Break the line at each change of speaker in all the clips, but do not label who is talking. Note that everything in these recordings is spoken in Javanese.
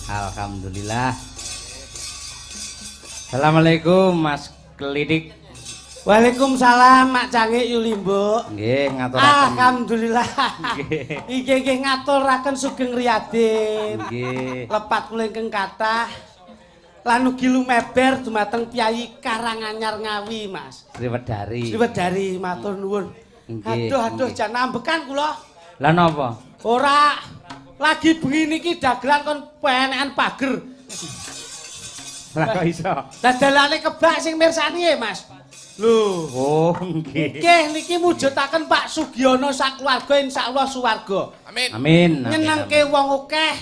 Alhamdulillah. Assalamualaikum Mas Klidik.
Waalaikumsalam Mak Cangik Yulimbo.
Nggih, ngaturaken.
Alhamdulillah. Nggih ngaturaken sugeng riyadin.
Nggih.
Lepat kula ingkang kathah lan ugi lumeber dumateng Piyai Karanganyar Ngawi, Mas.
Sriwedari.
Sriwedari matur nuwun.
Nggih.
Aduh jan ambekan kula.
Lah napa?
Ora lagi bengi niki dagelan kon penekan pager.
Lah kok iso?
Dadalane kebak sing mirsani Mas. Lho,
Oh, nggih.
nggih niki mujudaken Pak Sugiono sakeluarga insyaallah suwarga.
Amin.
Amin.
Nyenengke wong akeh,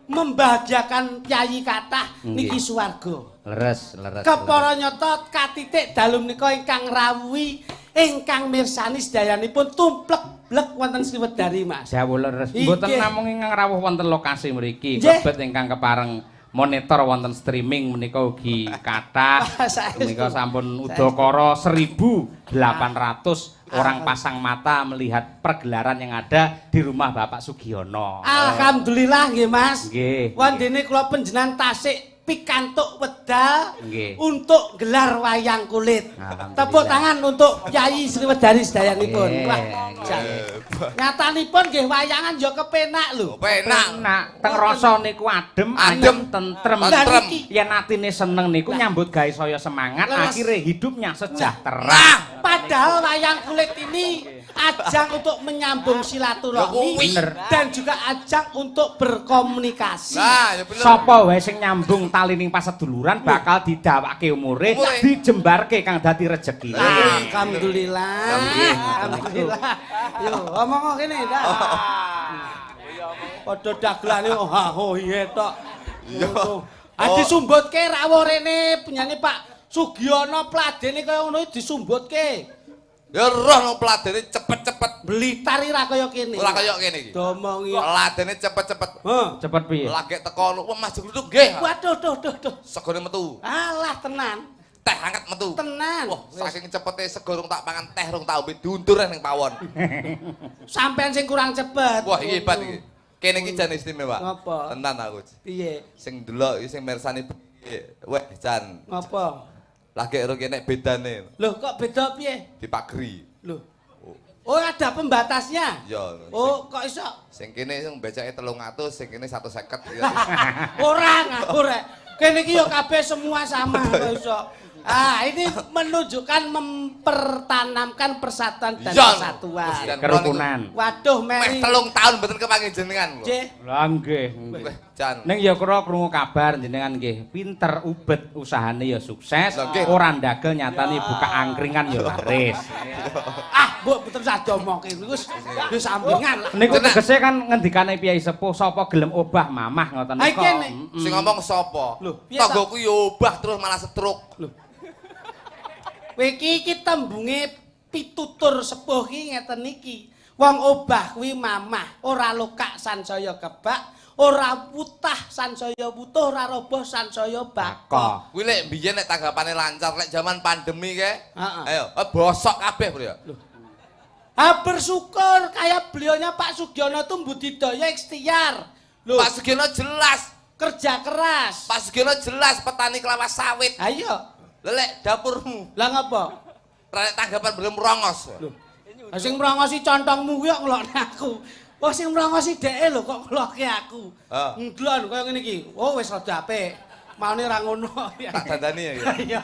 membahagiakan piyai kathah niki suwarga.
Leres.
Kepara nyata katitik dalu menika ingkang rawuhi ingkang mirsani sedayanipun tumplek-blek wonten Sriwedari, Mas.
Jawuh leres.
Nggih.
Mboten namung ingkang rawuh wonten lokasi mriki,
Nggih.
kebet ingkang kepareng monitor wonten streaming menika ugi kathah.
Saestu.
Menika sampun udakara 1.800 orang pasang mata melihat pergelaran yang ada di rumah Bapak Sugiono.
Alhamdulillah nggih, Mas.
Nggih.
Wondene kula panjenengan tasik pikantuk wedal
Nggih.
untuk gelar wayang kulit.
Alhamdulillah.
Tepuk tangan untuk Kyai Sriwedari sedayanipun.
Nggih,
Wah,
nggih.
nyatanipun nggih wayangan ya kepenak lho.
Penak.
Nak teng rasa niku adem,
Adem,
tentrem.
tentrem.
Yen atine seneng niku nyambut gawe saya semangat,
Leres.
akhirnya hidupnya sejahtera.
Nah,
Padahal wayang kulit ini ajang untuk menyambung silaturahmi
Bener.
dan juga ajang untuk berkomunikasi.
nah ya bener.
Sapa wae sing nyambung tali ning paseduluran bakal didawake umure,
Umure.
dijembarke kang dadi rezekine.
Alhamdulillah. Alhamdulillah. Yo, ngomong kene dah. Padha dagelane oh iya tok. Disumbutke rawuh rene penyanyi Pak Sugiono Pladene kaya ngono disumbutke.
Ya roh nang peladene cepet-cepet.
Blitar ira kaya kene.
Ora kaya kene iki.
Domongi.
Peladene cepet-cepet.
Heh.
Cepet piye?
Lagi teko Mas Gluduk nggih.
Waduh, duh.
Segone metu.
Alah tenan.
Teh hangat metu.
Tenan.
Wah, saking cepete sego rung tak pangan teh rung tak ombe diundur ning pawon.
Sampean sing kurang cepet.
Wah, iki hebat iki. Kene iki jan istimewa.
Ngapa?
Tenan aku.
Piye?
Sing delok iki sing mirsani weh jan.
Ngapa?
Lagi ro kene bedane
Loh kok beda piye?
dipagri.
Loh. Oh, ada pembatasnya.
Ya.
Oh, kok iso?
Sing kene sing becake 300, sing kene 150 ya.
Ora ngawur rek. Kene iki yo kabeh semua sama kok iso. Ini menunjukkan mempertanamkan persatuan dan
Iya.
kesatuan.
Kerukunan.
Waduh,
Meh
Meri.
3 tahun mboten kepangin jenengan kok.
Cih.
Lah nggih.
Weh, jan.
Ning ya krungu kabar jenengan nggih pinter ubet usahane ya sukses,
Lah, nggih.
ora ndagel nyatane buka angkringan ya laris.
Mbok betul sak domongke wis sambingan lah.
Niku
Tenan.
tegese kan ngendikane Piyai Sepuh sapa gelem obah mamah ngoten
Ayo
niku.
kene.
Sing ngomong sapa?
Loh, piye
Tanggoku yo obah terus malah setruk.
Kowe iki tembunge pitutur sepuh ki ngeten iki. Wong obah kuwi mamah, ora lokak sansaya kebak, ora putah sansaya butuh, ora roboh sansaya bakok.
Kuwi lek biyen nek tanggapane lancar, lek zaman pandemi ke.
Heeh.
Ayo, bosok kabeh, Bro ya.
Bersyukur kayak beliaunya Pak Sugiono itu budidaya ikhtiar. Loh,
Pak Sugiono jelas,
kerja keras.
Pak Sugiono jelas petani kelapa sawit.
Ayo,
Lek dapurmu,
lah ngapa?
rek tanggapan belum rongos.
Sing mrongosi contongmu kuwi kok ngelokne aku. Wah sing mrongosi dheke lho kok ngelokke aku.
Heeh.
Nglon kaya ngene iki. Oh wis rada apik. Maune ra ngono.
Tak dandani ya.
Iya.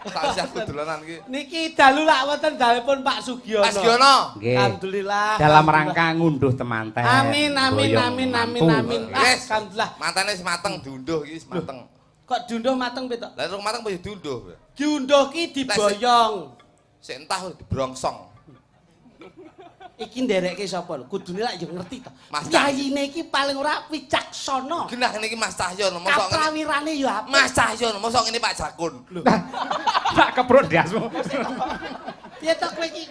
Tak usah aku dolanan iki.
Niki dalu lak wonten dalipun Pak Sugiono.
Pak Sugiono.
Nggih.
Alhamdulillah.
Dalam rangka ngunduh temanten.
Amin amin
Boyong
amin amin
mantu.
amin.
Yes.
Alhamdulillah.
Mantane wis mateng diunduh iki wis mateng.
Kok diunduh mateng piye to?
Lah rung mateng wis diunduh.
Diunduh ki diboyong.
Sik entah dibrongsong.
Iki nderekke sapa lho? Kudune lak yo ngerti to.
Mas
Kyayine iki paling ora wicaksana.
Genah ngene iki Mas Cahyon, mosok ngene.
Kaprawirane yo apik.
Mas Cahyon, mosok ngene Pak Jakun.
Tak keprut dasmu.
Piye to kowe iki?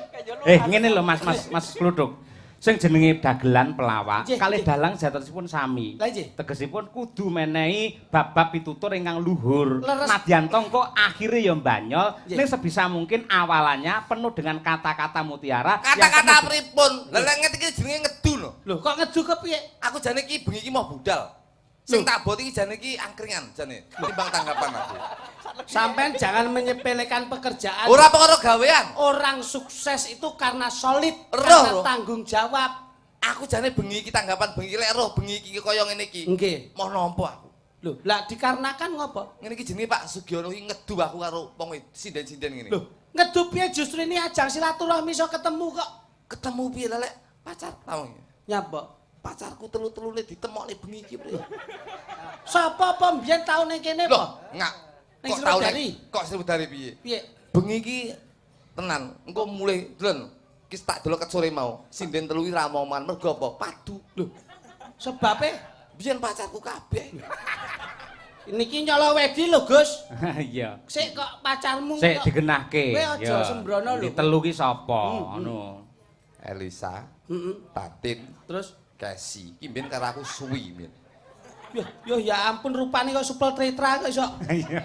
Ngene lho Mas Kluduk. Sing jenenge dagelan pelawak
Nggih,
kalih
nggih.
dalang jatosipun sami.
Lah nggih.
Tegesipun kudu menehi bab-bab pitutur ingkang luhur.
Leres.
Nadyan kok akhire ya mbanyol
Nggih.
ning sebisa mungkin awalannya penuh dengan kata-kata mutiara.
Kata-kata pripun? Lah lek ngerti iki jenenge ngedu lho.
Lho kok ngedu kepiye?
Aku jane iki bengi iki mau budal. Sing tak bot iki jane iki angkringan jane. Timbang tanggapan aku.
Sampean jangan menyepelekan pekerjaan.
Ora perkara gawean.
Orang sukses itu karena solid,
Roh.
karena tanggung jawab.
Aku jane bengi iki tanggapan bengi lek roh bengi iki kaya ngene iki.
Nggih.
Mau nampa aku.
Lho, lah dikarenakan ngopo?
Ngene iki jenenge Pak Sugiono iki ngedu aku karo wong sinden-sinden ngene.
Lho, ngedu piye justru ini ajang silaturahmi iso ketemu kok.
Ketemu piye lek pacar tau.
Nyapa?
Pacarku telu-telune ditemokne bengi iki, Bre.
Sapa apa mbiyen tau ning kene
Loh,
apa?
enggak.
Ning
Kok tau
Sriwedari?
kok Sriwedari piye?
Piye?
Bengi iki tenan, engko mulai dlen. Ki tak delok ket sore mau. Sinden telu iki ra omongan mergo apa? Padu.
Lho. Sebabe
Biyen pacarku kabeh.
niki nyolo wedi lho, Gus.
Iya.
Sik kok pacarmu
Sik
kok-
digenahke.
Kowe aja sembrono lho.
Iki telu ki sapa? Ngono.
Elisa,
Heeh.
Tatin,
Terus
Casey. Ki mbiyen karo aku suwi mbiyen.
yo ya ampun rupane kok supel tetra kok iso.
Iya.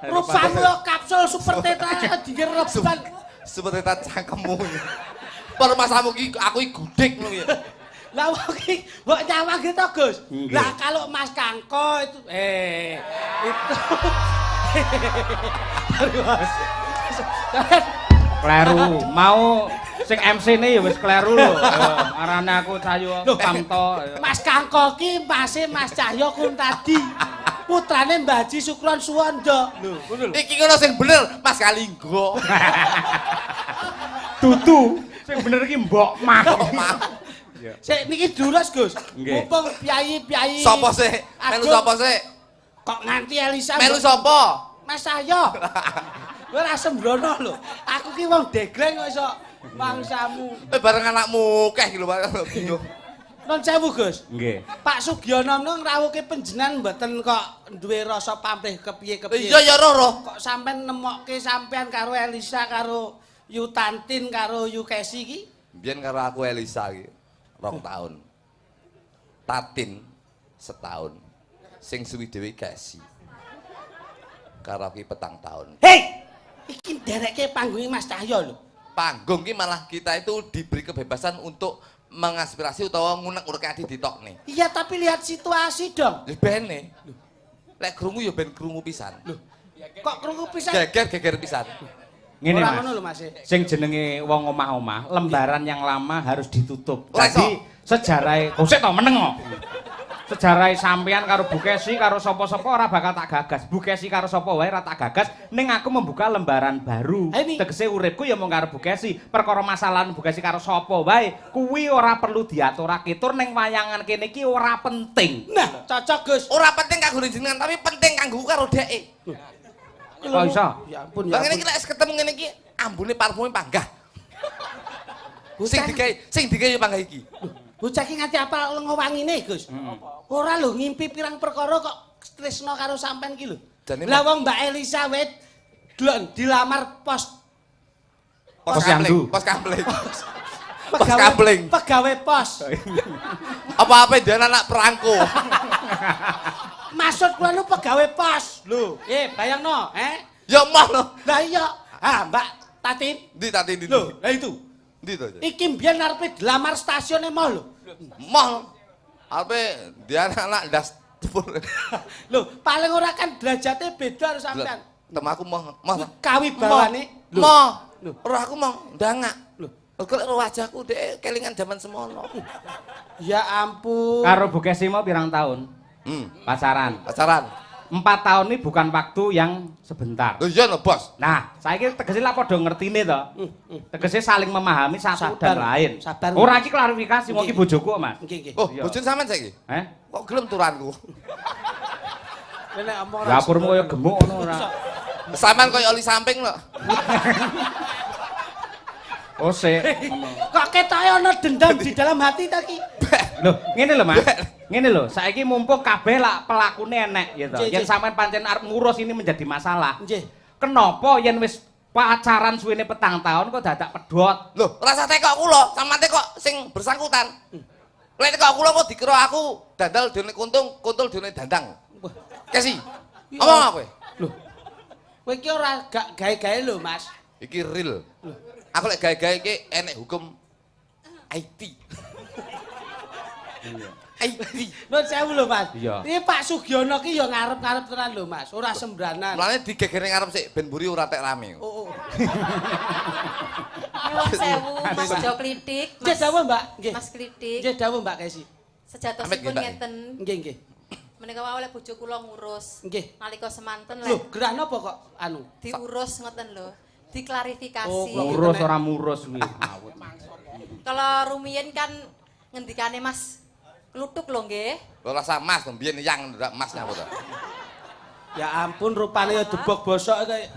Rupamu yo kapsul super tetra digereban.
Seperti tak cangkemmu. Permasamu ki aku iki gudik ngono ya.
Lah wong iki mbok nyawang gitu, Gus.
Nggih.
Lah kalau Mas Kangko itu itu Terus.
Kleru. Mau sing MC-ne ya wis kleru lho. Arane aku Cahyo Tamto.
Mas Kangko ki masih Mas Cahyo kun tadi. Putrane Mbah Haji Sukron Suwondo. Lho, ngono lho.
Iki ngono sing bener, Mas Kalinggo.
Dudu. Sing bener iki Mbok Mah.
Sik niki durus, Gus.
Nggih.
Mumpung piyayi-piyayi.
Sapa sih? Melu sapa sih?
Kok nganti Elisa.
Melu sapa?
Mas Cahyo. Kowe ora sembrono lho. Aku ki wong degleng kok iso mangsamu.
Bareng anakmu keh iki lho, Pak. Bingung.
Nun sewu, Gus.
Nggih.
Pak Sugiono niku ngrawuhke panjenengan mboten kok duwe rasa pamrih kepiye-kepiye.
Iya ya roh.
Kok sampean nemokke sampean karo Elisa karo Yu Tantin karo Yu Kesi iki?
Biyen karo aku Elisa iki 2 tahun. Tatin setahun. Sing suwi dhewe Casey. Karo iki 4 tahun.
Hei! Iki nderekke panggunge Mas Cahyo lho.
Panggung ki malah kita itu diberi kebebasan untuk mengaspirasi utawa ngunek-unek ati ditokne.
Iya, tapi lihat situasi dong.
Lha bene. Lek krungu ya ben krungu pisan.
Kok krungu pisan?
Geger pisan.
Ngene
Ora
Mas.
ngono lho, Mas.
Sing jenenge wong omah-omah, lembaran yang lama harus ditutup.
Ora
Jadi sejarah kok sik to meneng kok. Sejarah sampean karo Bu Kesi karo sapa-sapa ora bakal tak gagas. Bu Kesi karo sapa wae ora tak gagas ning aku membuka lembaran baru.
Ini-
Tegese uripku ya mung karo Bu Kesi. Perkara masalah Bu Kesi karo sapa wae kuwi ora perlu diaturake tur ning wayangan kene iki ora penting.
Nah, cocok, Gus.
Ora penting kanggo jenengan tapi penting kanggo karo dheke.
Kok iso?
Ya ampun,
Lah
ya
ngene
ampun.
iki lek ketemu ngene iki ambune parfume panggah.
Bocah-
Sing digawe yo panggah iki.
Bocah iki nganti apal ngowangine, Gus. Ora lho ngimpi pirang perkara kok tresno karo sampean iki lho.
Jane
Lah wong Mbak Elisa wit delon dilamar pos
Pos Yandu.
Pos kampling. Pos kampling.
Pegawai pos.
Apa-apa dia anak perangko.
Maksud kula lu pegawai pos. Lho, bayangno,
Ya mah lho.
Lah iya. Ah, Mbak Tatin.
Ndi tadi ndi.
Lho, lah itu.
Ndi to.
Iki mbiyen arepe dilamar stasione mall lho.
Mah. Ape dia anak das.
Lho, paling ora kan derajate beda karo sampean.
Tem aku mah.
Kawibawane. Lho.
Mah.
Lho.
Ora aku mah ndangak.
Lho.
Kok lek wajahku dhek kelingan zaman semono.
Ya ampun.
Karo Bu Kesi mau pirang tahun? Pacaran.
Pacaran.
4 tahun ini bukan waktu yang sebentar.
Lho iya lho, Bos.
Nah, saiki tegese lah padha ngertine to. Tegese saling memahami satu
Sabar,
dan lain.
sabar.
Ora iki klarifikasi wong iki
Nggih.
bojoku kok, Mas.
Nggih, nggih.
Oh,
Iya.
bojone sampean saiki? Kok gelem turanku?
Nek omong
Dapurmu kaya gemuk ngono ora.
Sampean koyo oli samping lho.
Oh, sik.
Kok ketoke ana dendam di dalam hati ta ki?
Lho, ngene lho, Mas. Ngene lho, saiki mumpung kabeh lah pelakune enek gitu.
Nggih,
Yen
nggih.
sampean pancen arep ngurus ini menjadi masalah.
Nggih.
Kenapa yen wis pacaran suwene 4 tahun kok dadak pedhot?
Loh, rasa tekok kula, sama tekok sing bersangkutan. Lek tekok kula kok dikira aku dandal dene kuntung, kuntul dene dandang. Kesi. Ngomong apa kowe?
Lho. Kowe iki ora gak gawe-gawe lho, Mas.
Iki real. Aku lek gawe-gawe iki enek hukum IT.
Nun sewu lho Mas.
Iya.
Iki Pak Sugiono ki ya ngarep-ngarep tenan lho Mas, ora sembranan.
Mulane digegere ngarep sik ben mburi ora tek rame.
Oh.
Nyuwun sewu Mas Jo Klitik.
Nggih dawuh Mbak, nggih.
Mas Klitik.
Nggih dawuh Mbak Kesi.
Sejatosipun
Amit,
ngeten.
Nggih, nggih.
Menika oleh bojo kula ngurus.
Nggih.
Nalika semanten
Lho,
lek
gerah napa kok anu?
diurus ngoten lho. Diklarifikasi.
Oh,
Murus ora murus kuwi. Ngawut.
Kalau rumiyin kan ngendikane Mas Kluthuk lho nggih.
Lho rasa mas mbiyen yang ndak mas nyapa to.
Ya ampun rupane ya debok bosok kaya.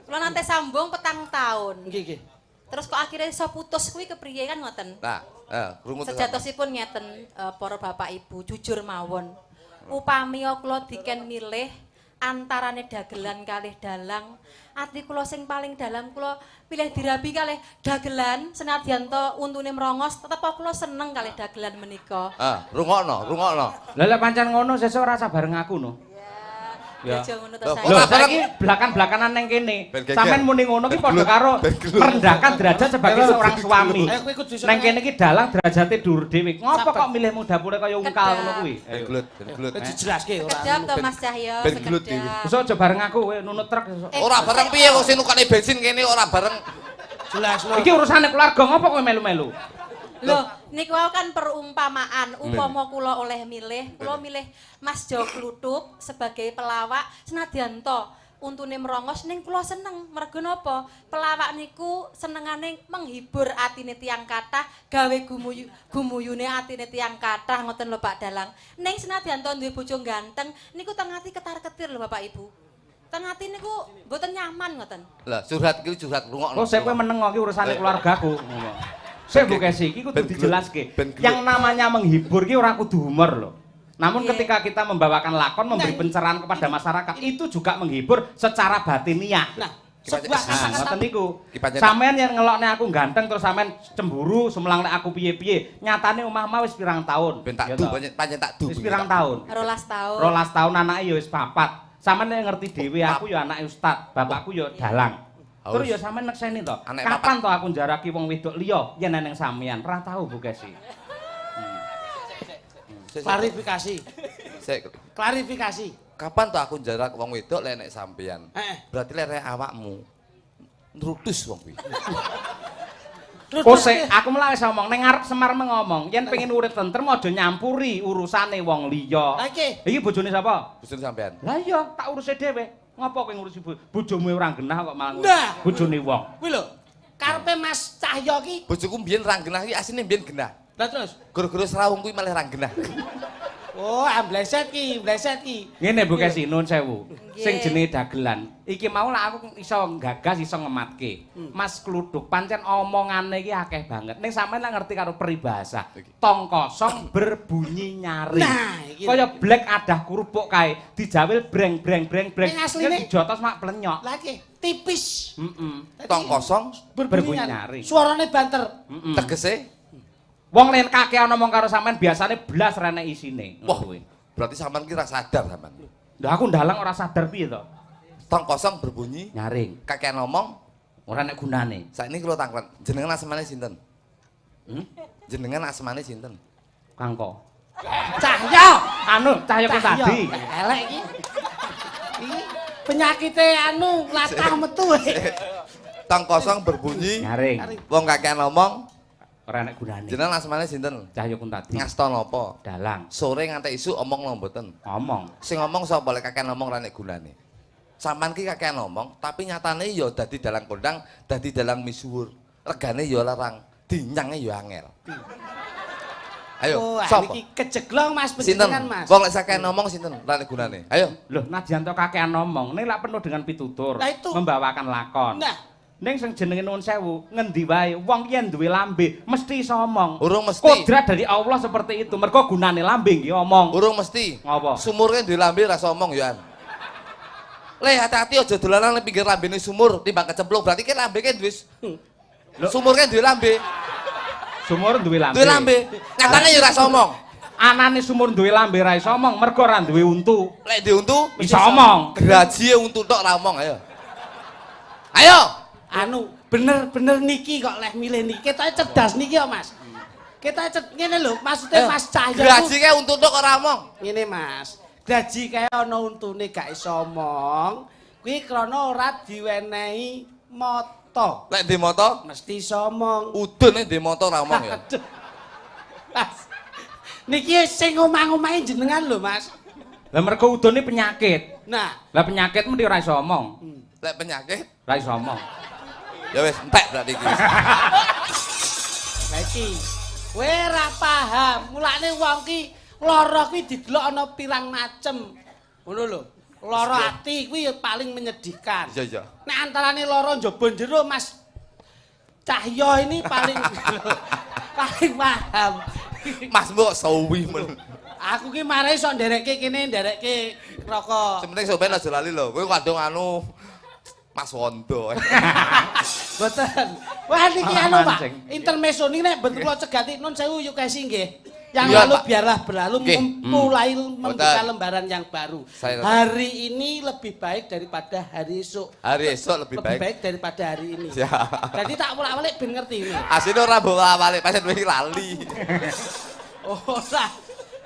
Kula nate sambung 4 tahun.
Nggih, nggih.
Terus kok akhirnya iso putus kuwi kepriye kan ngoten.
Nah, krungu tenan.
Sejatosipun ngeten para bapak ibu jujur mawon. Upami kula diken milih antarane dagelan kalih dalang, ati kula sing paling dalam kula pilih dirabi kalih dagelan senadyan to untune mrongos tetep kula seneng kalih dagelan menika.
Rungokno.
Lah lek pancen ngono sesuk ora usah bareng aku no. Ya.
Aja ngono to
Loh,
saya.
Lho, saiki blakan-blakanan ning kene.
Ben geger.
Sampeyan muni ngono ki padha karo merendahkan derajat sebagai seorang suami.
Ayo kowe kudu
Nang kene iki dalang derajate dhuwur dhewe. Ngopo kok milihmu dapure kaya ungkal ngono kuwi?
Ben glut.
Kowe dijelaske ora.
Kedap to Mas Cahyo,
Ben gelut dhewe.
sekedap.
Besok aja bareng aku kowe nunut truk sesuk.
Ora bareng piye kok sing nukane bensin kene ora bareng.
Jelasno.
Iki urusane keluarga ngopo kowe melu-melu?
Loh, niku kan perumpamaan. Upama kula oleh milih, kula milih Mas Jo Kluthuk sebagai pelawak senadyan to untune merongos ning kula seneng. Mergo napa? Pelawak niku senengane menghibur atine tiyang kathah, gawe gumuyune atine tiyang kathah ngoten lho Pak Dalang. Ning senadyan to duwe bojo ganteng, niku teng ati ketar-ketir lho Bapak Ibu. Teng ati niku mboten nyaman ngoten.
Lah curhat ki curhat rungokno.
Oh, sik kowe meneng kok iki urusane keluargaku. Sik Bu Kesi, iki kudu dijelaske. Yang namanya menghibur ki ora kudu humor loh. Namun
Iya.
ketika kita membawakan lakon memberi pencerahan kepada masyarakat itu juga menghibur secara batiniah.
Nah,
Sebuah
sebuah
Nah,
kata-kata
ngoten niku.
Ki pancen-
Sampeyan yang ngelokne aku ganteng terus sampean cemburu semelang nek aku piye-piye. Nyatane omah-omah wis pirang tahun.
Ben tak
Ya
du
toh?
pancen tak du.
Wis pirang tahun?
12 tahun.
12 tahun anake ya wis 4. Sampeyan nek ngerti dhewe aku ya anake ustad, bapakku ya dalang. Terus ya sampeyan nekseni to.
Anak
Kapan to aku njaraki wong wedok liya yen eneng sampeyan? Ora tau Bu Kesi.
klarifikasi.
Sik.
Klarifikasi.
Kapan to aku jarak wong wedok lek nek sampeyan?
Heeh.
Berarti lek awakmu nrutus wong kuwi.
Oh sik, aku malah wis ngomong ning ngarep Semar ngomong, yen pengen urip tentrem aja nyampuri urusane wong liya.
Lah iki
Iki bojone sapa?
Bojone sampeyan.
Lah iya, tak urusi dhewe. Ngopo kowe ngurusi bojomu ora genah kok malah
Nah.
bojone wong.
kuwi lho. Karepe Mas Cahyo ki.
Bojoku mbiyen ra genah iki asline mbiyen genah.
Lah terus.
Gara-gara serawung kuwi malah ra genah.
Oh, ambleset ki.
Ngene Bu Kesi, nuwun sewu.
Nggih.
Sing jenenge dagelan. Iki mau lah aku iso gagas, iso ngematke. Mas Kluthuk pancen omongane iki akeh banget. Ning sampean lah ngerti karo peribahasa. Tong kosong berbunyi nyaring.
Nah, iki.
Kaya blek adah kerupuk kae, dijawil breng breng breng breng.
Ning asline-
Yen dijotos mak plenyok.
Lah iki tipis.
Heeh.
Tong kosong
Berbunyi nyaring.
Suarane banter.
tegese
Wong lain kakean ngomong karo sampean biasane blas rene isine.
wah berarti sampean ki ra sadar sampean.
Lah aku ndalang ora sadar piye to?
Tong kosong berbunyi
Nyaring.
kakean ngomong
Ora nek gunane.
saiki kula takon jenengan asmane sinten?
Hmm?
Jenengan asmane sinten?
Kangko.
Cahyo.
Anu, cahyo ku tadi.
Elek iki. Iki penyakite anu latah metu.
Tong kosong berbunyi
Nyaring.
wong kakean ngomong
Ora nek gunane.
jenengan asmane sinten?
Cahyo ku tadi.
Ngasta napa?
Dalang.
Sore nganti isuk omong lho mboten.
Ngomong.
Sing ngomong sapa lek kakean ngomong ra nek gunane. Sampean ki kakean ngomong tapi nyatane ya dadi dalang kondang, dadi dalang misuwur. Regane ya larang, dinyange ya angel. Ayo,
Oh,
sapa?
iki kejeglong Mas
Sinten?
penjenengan Mas.
Wong lek sakean ngomong sinten ra nek gunane. Ayo.
Loh, najan to kakean ngomong, ning lak penuh dengan pitutur,
Lah itu.
membawakan lakon.
Nah,
Ning sing jenenge nuwun sewu, ngendi wae wong yen duwe lambe mesti iso omong.
Urung mesti.
Kodrat dari Allah seperti itu. Mergo gunane lambe nggih omong.
Urung mesti.
Ngapa?
Sumurke duwe lambe ra iso omong ya. Le hati-hati aja dolanan ning pinggir lambene sumur timbang kecemplung berarti ki lambeke duwe sumurke duwe lambe.
Sumur duwe lambe.
Duwe lambe. Nyatane ya ra iso omong.
Anane sumur duwe lambe ra iso omong mergo ora duwe untu.
Lek diuntu
Iso omong.
Gerajie untu tok ra omong ayo. Ayo.
anu bener-bener niki kok leh milih niki ketoke cerdas niki kok Mas. Kita ngene lho, maksudnya Mas Cahyo.
Gaji kae untuk ora omong.
Ngene Mas. Gaji kae ana untune gak iso omong. Kuwi krana ora diwenehi moto.
Lek di moto
Mesti iso omong.
udun di moto ora omong ya.
Aduh. Mas. Niki sing omah-omahe jenengan lho, Mas.
Lah mergo udune penyakit.
Nah,
Lah penyakit mesti ora iso omong.
Lek penyakit
Ora iso omong.
ya wis entek berarti iki.
lah iki kowe ora paham. Mulane wong ki lara kuwi didelok ana pirang macem. Ngono lho. Lara ati kuwi paling menyedihkan.
Iya iya.
Nek antarane lara njaba jero Mas Cahyo ini paling paling paham.
Mas mbok sawi men.
Aku ki mare iso nderekke kene nderekke rokok.
Sementing sampeyan aja lali lho. Kowe kadung anu Mas Wondo.
Mboten. Wah niki
Ah,
anu Pak.
mancing.
Intermezzo niki nek bentuk kula cegati nun sewu yuk kasih nggih. Yang
Iya,
lalu
Pak.
biarlah berlalu
Oke.
mulai membuka
Betul.
lembaran yang baru.
Saya-
Hari ini lebih baik daripada hari esok.
Hari esok lebih baik.
daripada hari ini.
Siap.
Jadi tak bolak-balik ben ngerti ini.
Asine ora mbok awale pancen kowe iki lali.
Oh, nah.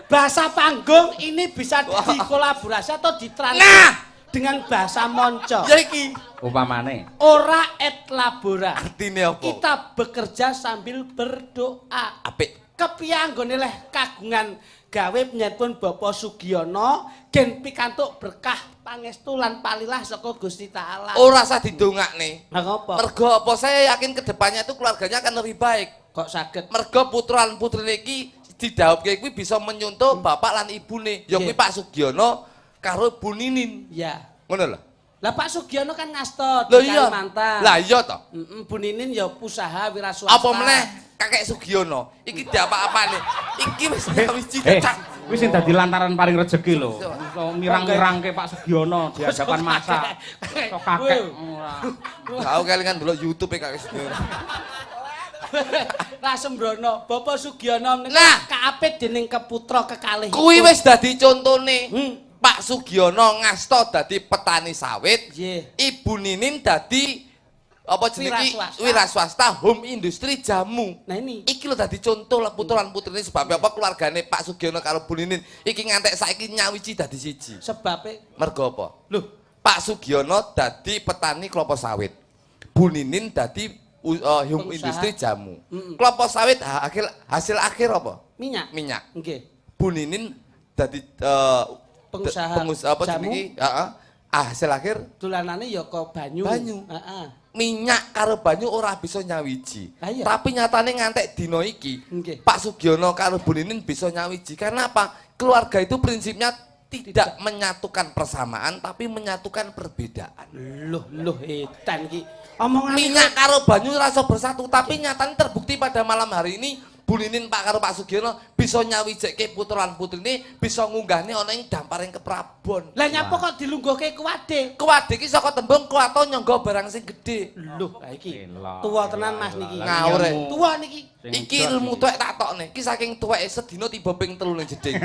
Bahasa panggung ini bisa dikolaborasi atau ditranslate
Nah!
dengan bahasa monco.
Ya iki.
Upamane.
Ora et labora.
Artine apa?
Kita bekerja sambil berdoa.
Apik.
Kepiye anggone leh kagungan gawe nyatipun Bapak Sugiono gen pikantuk berkah pangestu lan palilah saka Gusti Taala.
Ora usah didongakne.
Lah ngopo?
Mergo apa saya yakin kedepannya itu keluarganya akan lebih baik.
Kok saged?
Mergo putra lan putrine iki didhawuhke kuwi bisa menyuntuh bapak lan ibune. Ya kuwi
Nggih.
Pak Sugiono karo Bu Ninin.
Ya.
Ngono lho.
Lah Pak Sugiono kan ngastot
Lho
di
iya.
Kalimantan.
Lah iya to.
Bu Ninin ya usaha wira swasta.
Apa meneh Kakek Sugiono iki diapa-apane. Iki wis nyawiji cak.
Kuwi sing dadi lantaran paling rezeki lho. Iso mirang-mirangke Pak Sugiono di hadapan masa. Iso kakek ora.
Aku kelingan delok YouTube Kakek Sugiono.
Lah sembrono Bapak Sugiono menika
Nah.
kaapit dening keputra kekalih.
Kuwi wis dadi contone.
Hmm.
Pak Sugiono ngasta dadi petani sawit.
Nggih.
Ibu Ninin dadi apa jenenge
Wira swasta.
wira swasta home industri jamu.
Nah ini.
Iki lho dadi contoh lah putra lan putrine sebab apa keluargane Pak Sugiono karo Bu Ninin iki ngantek saiki nyawiji dadi siji.
Sebabe
Mergo apa?
lho
Pak Sugiono dadi petani kelapa sawit. Bu Ninin dadi home
Pengusaha.
industri jamu.
Mm-mm.
Kelapa sawit hasil akhir apa?
minyak.
Minyak.
Nggih.
Bu Ninin dadi
Pengusaha
apa
jamu.
jenenge? Heeh. Hasil akhir
Dolanane ya kok banyu.
Banyu.
Heeh.
minyak karo banyu ora bisa nyawiji.
Lah iya.
Tapi nyatane ngantek dina iki
Nggih.
Pak Sugiono karo Bu Ninin bisa nyawiji. Karena apa? Keluarga itu prinsipnya tidak menyatukan persamaan tapi menyatukan perbedaan.
Loh edan iki. Omongane
Minyak karo banyu rasa bersatu tapi nyatane terbukti pada malam hari ini Bu Ninin Pak karo Pak Sugiono bisa nyawijeke putra lan putrine bisa ngunggahne ana ing damparing keprabon.
lah nyapa kok dilungguhke kuwade?
Kuwade iki saka tembung kuwato nyangga barang sing gedhe.
Loh, lah iki
Elah,
tua tenan Mas niki.
Ngawur.
Tua niki.
Iki ilmu tuwek tak tokne. Iki saking tuweke sedina tiba ping 3 ning jeding.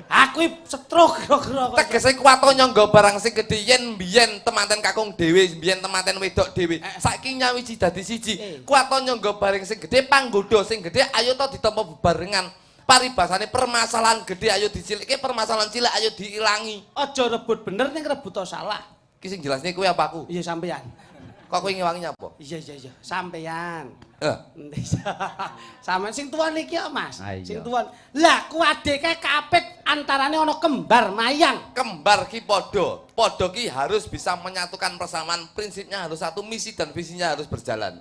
Aku setruk kira-kira kok.
Tegese kuwato nyangga barang sing gedhe yen mbiyen temanten kakung dhewe, mbiyen temanten wedok dhewe. Saiki nyawiji dadi siji. Kuwato nyangga barang sing gedhe, panggoda sing gedhe ayo to ditampa bebarengan. Paribasane permasalahan gedhe ayo dicilikke, permasalahan cilik ayo diilangi.
Aja rebut bener ning rebut salah.
Iki sing jelasne kowe apa aku?
Iya sampean.
Kok kowe ngewangi apa?
Iya sampean.
Eh,
Sampeyan sing tuwa niki kok Mas.
Ah, iya.
Sing tuwa. Lah kuwade kae kaapit antarane ana kembar mayang.
kembar ki padha. Padha ki harus bisa menyatukan persamaan. Prinsipnya harus satu, misi dan visinya harus berjalan.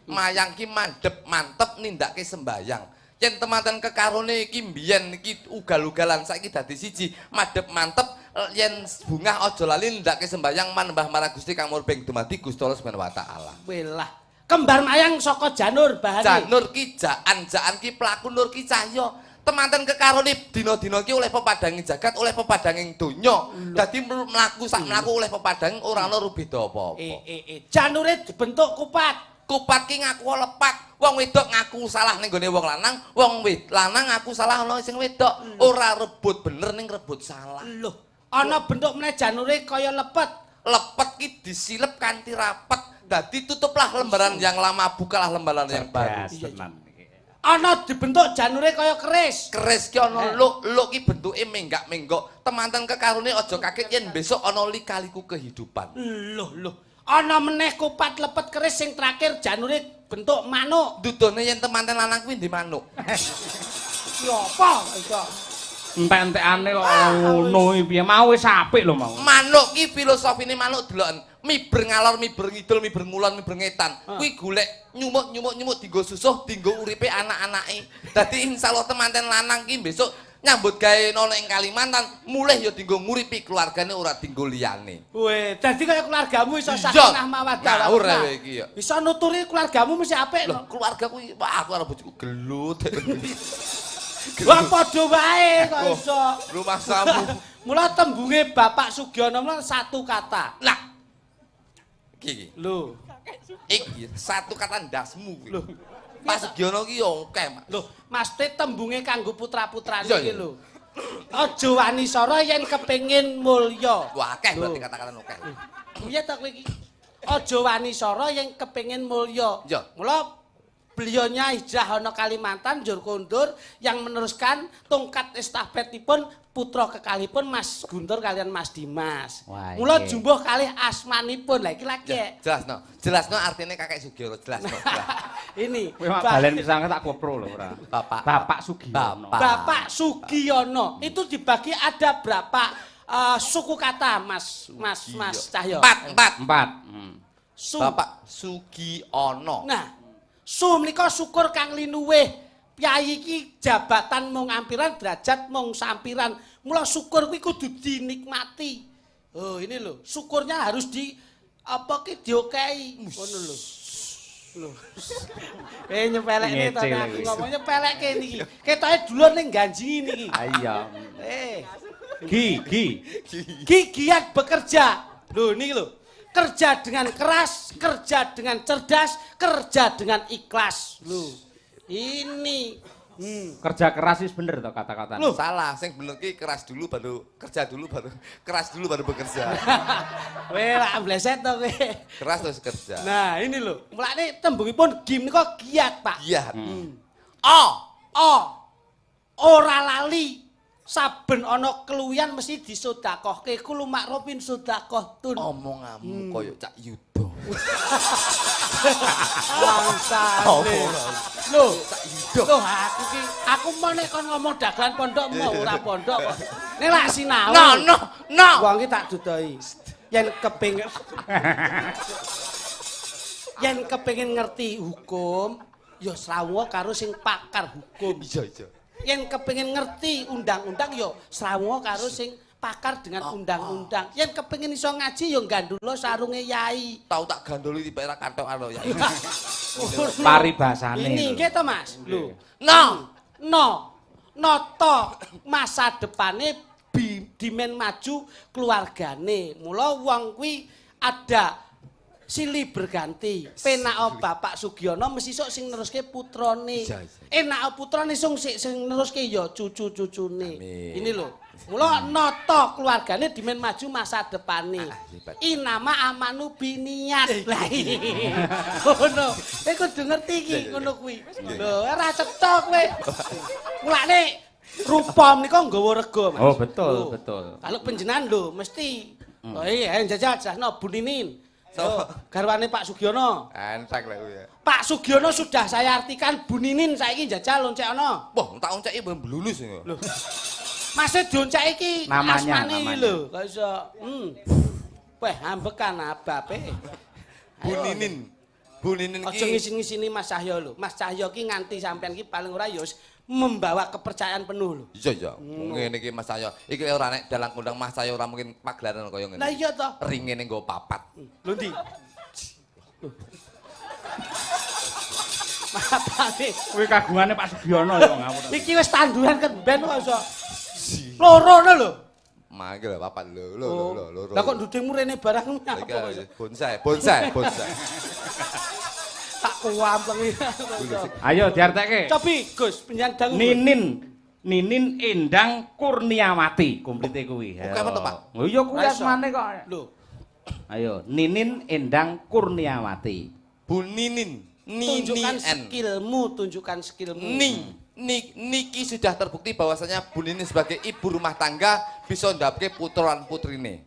Mayang ki mandep mantep nindake sembayang. Yen temanten kekarone iki mbiyen iki ugal-ugalan saiki dadi siji, madhep mantep yen bungah aja lali nindake sembayang manembah marang Gusti kang murbeng dumadi Gusti Allah Subhanahu wa taala.
Welah. Kembar mayang saka janur bahane.
Janur ki jaan ki pelaku nur ki cahya. Temanten kekarone dina-dina ki oleh pepadanging jagat, oleh pepadanging donya. Dadi mlaku sak mlaku oleh pepadanging ora ana rubeda apa-apa.
Janure dibentuk kupat.
Kupat ki ngaku lepat. Wong wedok ngaku salah ning gone wong lanang, wong lanang ngaku salah ana sing wedok. Ora rebut bener ning rebut salah.
Loh, ana bentuk meneh janure kaya lepet.
Lepet ki disilep kanthi rapet. Dadi tutuplah lembaran yang lama, bukalah lembaran yang baru.
Cerdas tenan iki.
ana dibentuk janure kaya keris.
Keris ki ana luk ki bentuke menggak-menggok. Temanten kekarone aja kaget yen besok ana lika-liku kehidupan.
Loh. Ana meneh kupat lepet keris sing terakhir janure bentuk manuk.
Dudone yen temanten lanang kuwi ndi manuk.
Ya apa iso?
Entek-entekane kok ngono iki piye? Mau wis apik lho mau.
Manuk ki filosofine manuk deloken. Miber ngalor, miber ngidul, miber ngulon, miber ngetan. Kuwi golek nyumuk dienggo susuh, dienggo uripe anak-anake. Dadi insyaallah temanten lanang ki besok nyambut gawe ana ing Kalimantan, mulih ya dienggo nguripi keluargane ora dienggo liyane.
Weh, dadi kaya keluargamu iso sakinah mawaddah.
Ngawur ae iki ya.
Iso nuturi keluargamu mesti apik
Loh,
lho.
keluarga kuwi wah aku karo bojoku gelut.
Wah padha wae kok iso.
Rumah samu.
Mula tembunge Bapak Sugiono satu kata.
Lah. Iki.
Lho.
Iki satu kata ndasmu kuwi.
Lho.
Pak Sugiono ki yo akeh, Mas.
Lho, mesti tembunge kanggo putra-putrane
Iya,
iki
iya.
lho. Aja wani sora yen kepengin mulya.
Wah, akeh
Lho.
berarti kata-kata akeh.
Piye ta kowe iki? Aja wani sora yen kepengin mulya.
Iya.
Mula beliaunya hijrah ana Kalimantan njur kondur yang meneruskan tongkat estafetipun putra kekalipun Mas Guntur kalian Mas Dimas.
Wah,
Mula
iya.
jumbuh kalih asmanipun. Lah iki lagi.
Jelasno. Jelasno artine Kakek Sugiono, jelasno.
Ini
Kowe mak balen pisan tak kopro lho ora. Bapak Sugiono.
Bapak Sugiono itu dibagi ada berapa suku kata Mas Cahyo?
Empat. Bapak Sugiono.
Nah, menika syukur kang linuwih. Piyai iki jabatan mung ampiran, derajat mung sampiran. Mula syukur kuwi kudu dinikmati. Oh, ini lho, syukurnya harus di apa ki diokehi. Ngono lho. Lho. Nyepelekne to
Ngece
aku
lagi.
ngomongnya peleke niki. Ketoke dulur ning ganjingi niki.
Ayo.
Eh,
Gi.
giat bekerja. Loh, niki lho. Kerja dengan keras, kerja dengan cerdas, kerja dengan ikhlas. Loh. Ini.
Kerja keras wis bener to kata-katane.
Loh.
Salah, sing bener ki keras dulu baru kerja dulu baru keras dulu baru bekerja.
Weh, lak bleset to kowe.
Keras terus kerja.
Nah, ini lho. Mulane tembungipun gim nika giat, Pak.
Giat.
Ora lali. Saben ana keluwihan mesti disedekahke. Kulo makrufin sedekah tun.
Omonganmu koyo Cak Yudo.
Bangsane. Loh, loh aku mau nek kon ngomong dagelan pondok mau ora pondok kok. Nek lak sinau.
No.
Wong iki tak dudoi. Yen kepengin ngerti hukum, ya srawuh karo sing pakar hukum.
Iya.
Yen kepengin ngerti undang-undang ya srawuh karo sing pakar dengan undang-undang. Yen kepengin iso ngaji ya gandula sarunge yai.
Tahu tak gandoli di daerah kantokan ya.
Paribasane.
Ini nggih to, Mas. Lho. Nata masa depane dimen maju keluargane. Mula wong kuwi ada silih berganti. Penake Bapak Sugiono mesti sok sing neruske putrane. Enake putrane sing neruske ya cucu-cucune. Ini lho. Mula nata keluargane dimen maju masa depane. Inama amanu biniat. Lah ngono. Kowe kudu ngerti iki ngono kuwi. Lho, ora cetha kowe. Mulane rupa menika nggawa rega, Mas.
Oh, betul.
Kalau panjenengan lho mesti. Oh iya, jajal jasno Bu Ninin. So, garwane Pak Sugiono.
Entek lek kuwi ya.
Pak Sugiono sudah saya artikan Bu Ninin saiki jajal loncek ana.
Wah, tak onceki blulus ya.
Lho. Masih dioncek iki asmane iki lho, kok iso. Weh, ambekan abape.
Bu Ninin
Aja
ki
ngisi-ngisini Mas Cahyo lho. Mas Cahyo ki nganti sampean ki paling ora ya membawa kepercayaan penuh lho.
iya. Ngene iki Mas Cahyo. Iki ora nek dalang kondang Mas Cahyo ora mungkin pagelaran kaya ngene.
Lah iya to.
Ringene nggo papat.
Lho ndi? Matane.
Kuwi kagungane Pak Sugiono ya ngawur.
Iki wis tanduran kemben kok iso. Lorono lho.
Mangke lho papat lho.
Lah kok ndudingmu rene barang apa kok iso?
Bonsai.
Tak kuampengi.
Ayo diartekke.
Cobi Gus, penjan dangu.
Ninin Endang Kurniawati komplite kuwi.
Oke, apa to, Pak?
Oh iya kuwi asmane kok.
Lho.
Ayo, Ninin Endang Kurniawati.
Bu Ninin.
Tunjukkan
N.
tunjukkan skillmu.
Niki sudah terbukti bahwasanya Bu Nining sebagai ibu rumah tangga bisa ndapke puteran putrine.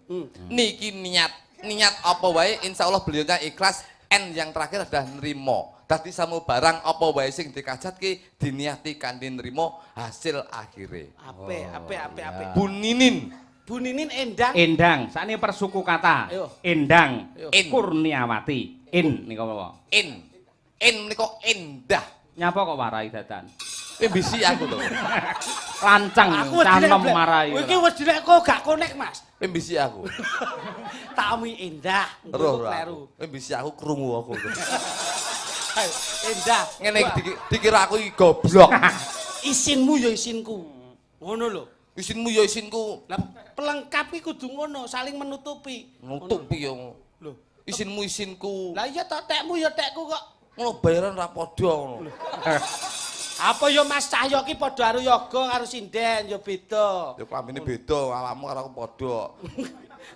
Niki niat apa wae insyaallah beliaunya ikhlas. N yang terakhir adalah nrimo. Dadi samu barang apa wae sing dikajatke diniati kanthi nrimo hasil akhire.
Apik.
Bu Nining.
Bu Nining Endang.
Endang, sakniki persuku kata.
Ayo.
Endang,
In.
Kurniawati. Nika apa?
In menika endah.
Nyapa kok warai dadan?
Bisi aku to.
Lancang, canem marai.
Iki wis dilek kok gak konek, Mas.
Bisi aku.
Tak omi Endah.
Terus
kleru.
bisi aku krungu aku.
Ayo, Endah.
Ngene dikira aku iki goblok.
Isinmu ya isinku. Ngono lho.
Isinmu ya isinku.
Lah pelengkap iki kudu ngono, saling menutupi.
Nutupi yo.
Lho,
Isinmu isinku.
lah iya to tekmu ya tekku kok.
Ngono bayaran ra padha ngono.
Apa ya Mas Cahyo ki padha karo yoga karo sinden ya beda.
Ya klambine beda, awakmu karo aku padha.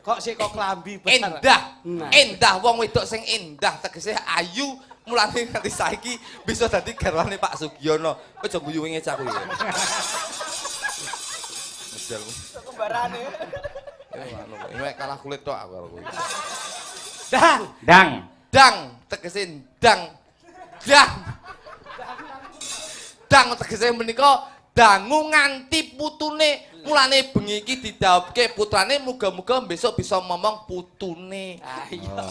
Kok sik kok klambi besar.
Endah.
Nah.
Endah wong wedok sing endah tegese ayu mulane nganti saiki bisa dadi garwane Pak Sugiono. Kowe aja guyu wingi cah kuwi. Mesel.
Kembarane.
Ini kalah kulit tok aku karo kowe.
Dang.
Tegese dang. Dang tegese menika dangu nganti putune mulane bengi iki didhawuhke putrane muga-muga besok bisa momong putune.
Iya.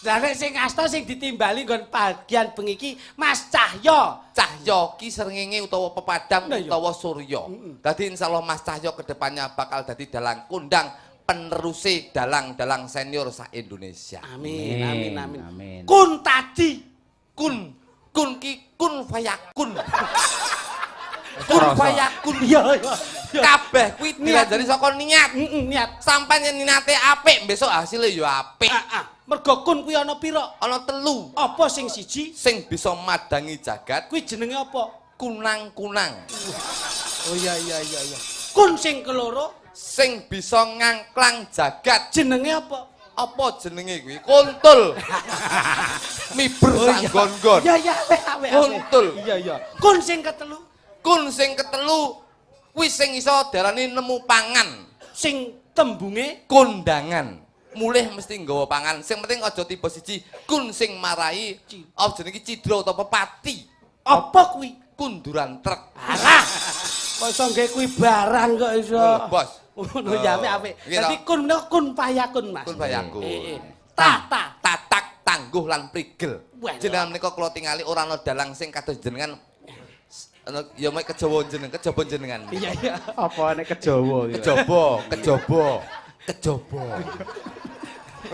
Lah nek sing asta sing ditimbali nggon bagian bengi iki Mas Cahyo.
Cahyo ki srengenge utawa pepadang
Nah, iya.
utawa surya. Dadi insyaallah Mas Cahyo kedepannya bakal dadi dalang kondang penerusi dalang-dalang senior sa Indonesia.
Amin. Kun tadi.
Kun fayakun. Kun fayakun.
Iya.
Kabeh kuwi diajari saka niat.
Niat.
Sampai yen niate apik, besok hasilnya ya apik.
Mergo kun kuwi ana pira?
Ana 3
Apa sing siji?
sing bisa madangi jagat,
Kuwi jenenge apa?
kunang-kunang.
Oh iya. Kun sing keloro
Sing bisa ngangklang jagat.
jenenge apa?
Apa jenenge kuwi? Kuntul. Miber sak gon-gon.
Iya, apik.
Kuntul.
Iya. Kun sing ketelu
Kun sing ketelu kuwi sing iso darani nemu pangan.
sing tembunge
Kondangan. Mulih mesti nggawa pangan. Sing penting aja tiba siji. Kun sing marai apa jenenge cidra utawa pepati.
apa kuwi?
Kunduran truk.
Alah. Kok iso nggae kuwi barang kok iso.
Bos.
Ngono ya apik. Dadi kun payakun, Mas.
Kun payakun. Tatak tangguh lan prigel. Jenengan menika kula tingali ora ana dalang sing kados jenengan. Ya mek kejaba jenengan.
Iya.
Apa nek kejawa iki?
Kejaba.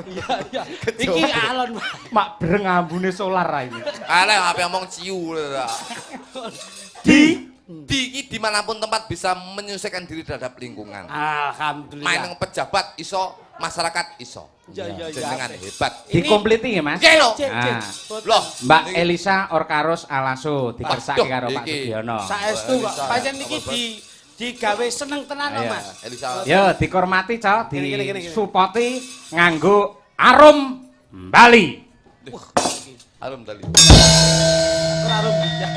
Iya. Iki alon.
Mak breng ambune solar ra ini.
Arek ape omong ciu.
Di
Iki dimanapun tempat bisa menyelesaikan diri terhadap lingkungan.
Alhamdulillah.
Main yang pejabat iso, masyarakat iso.
Iya.
Jenengan hebat.
Dikompleti nggih, Mas?
Oke lho. Loh,
Mbak Elisa Orkaros Alaso dikersake karo Pak
iki.
Sugiono.
Saestu kok. Pancen iki digawe seneng tenan kok,
Iya.
Mas.
Elisa.
Yo dihormati, Cok,
Gini.
disupoti nganggo arum Bali.
Arum tali.
Ora rumbiya.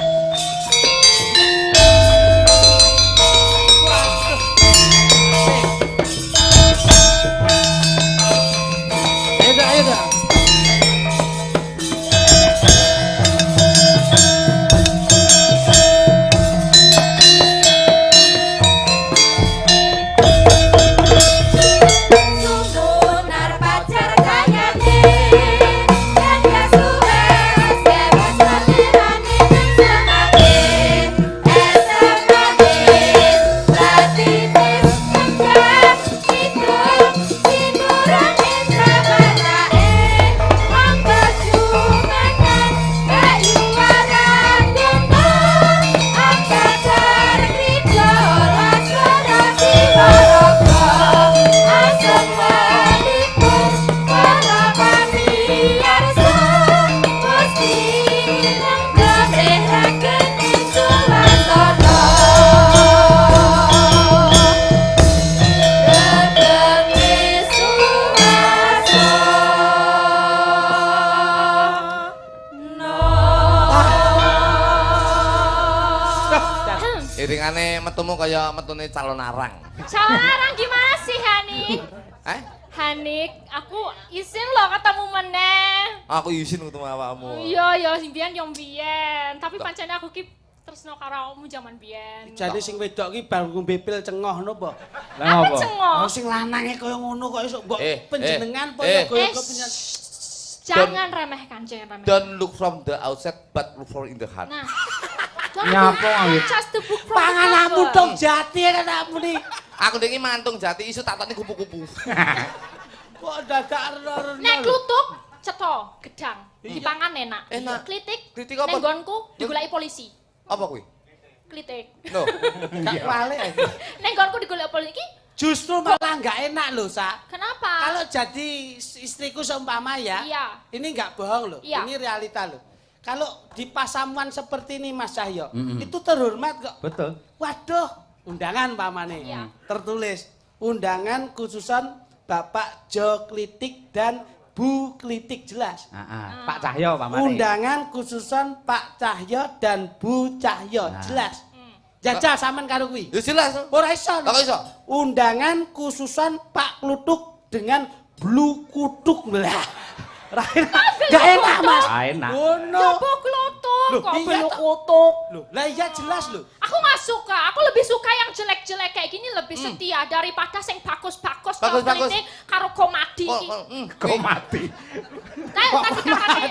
Ayo dah.
Sunar pacar kayane yen ya suwe wis bebas latirane ning semake
Metumu kaya metune calon arang.
Calon arang gimana sih, Hanik? Hanik, aku izin loh ketemu meneh.
Aku izin ketemu awakmu.
Iya, mbiyen yo mbiyen. Tapi pancene aku ki tresno karo awakmu jaman biyen.
Jadi sing wedok ki bar ngombe pil cengoh napa?
Lah
Apa
ngopo?
cengoh?
Oh sing lanange kaya ngono kok iso mbok
Eh,
panjenengan apa
eh.
kaya kepenyen.
Jangan remehkan, jangan remehkan.
Don't look from the outside but look from in the heart.
Nah.
Nyapa ngawit?
Just the book from the
Pangananmu
cover.
dong jati kan aku nih.
Aku ndek iki mantung jati isu tak takne kupu-kupu.
Kok dadak
Nek kluthuk cetha gedang, dipangan enak.
Enak.
Klitik,
Klitik apa?
ning nggonku digoleki polisi.
Apa kuwi?
Klitik.
No.
gak wale.
Ning nggonku digoleki polisi iki
Justru malah nggak enak loh, Sa.
kenapa?
Kalau jadi istriku seumpama ya,
Iya.
ini nggak bohong loh,
Iya.
ini realita loh. Kalau di pasamuan seperti ini Mas Cahyo, itu terhormat kok.
Betul.
Waduh, undangan pamane.
Iya.
Tertulis, undangan khususan Bapak Jo Klitik dan Bu Klitik jelas.
Pak Cahyo pamane.
Undangan khususan Pak Cahyo dan Bu Cahyo jelas. Jajal sampean karo kuwi.
Ya jelas.
Ora iso.
Lah kok iso?
Undangan khususan Pak Klutuk dengan Blue Kutuk lah. Gak enak Mas.
Ah, enak.
Ngono.
Coba kluthuk,
Loh,
kok
iya
belum
toh.
kutuk.
Loh, lah iya jelas loh.
Aku nggak suka, aku lebih suka yang jelek-jelek kayak gini lebih setia daripada sing bagus-bagus
Bagus-bagus.
klitik karo komadi iki.
Kok mati?
Tadi katanya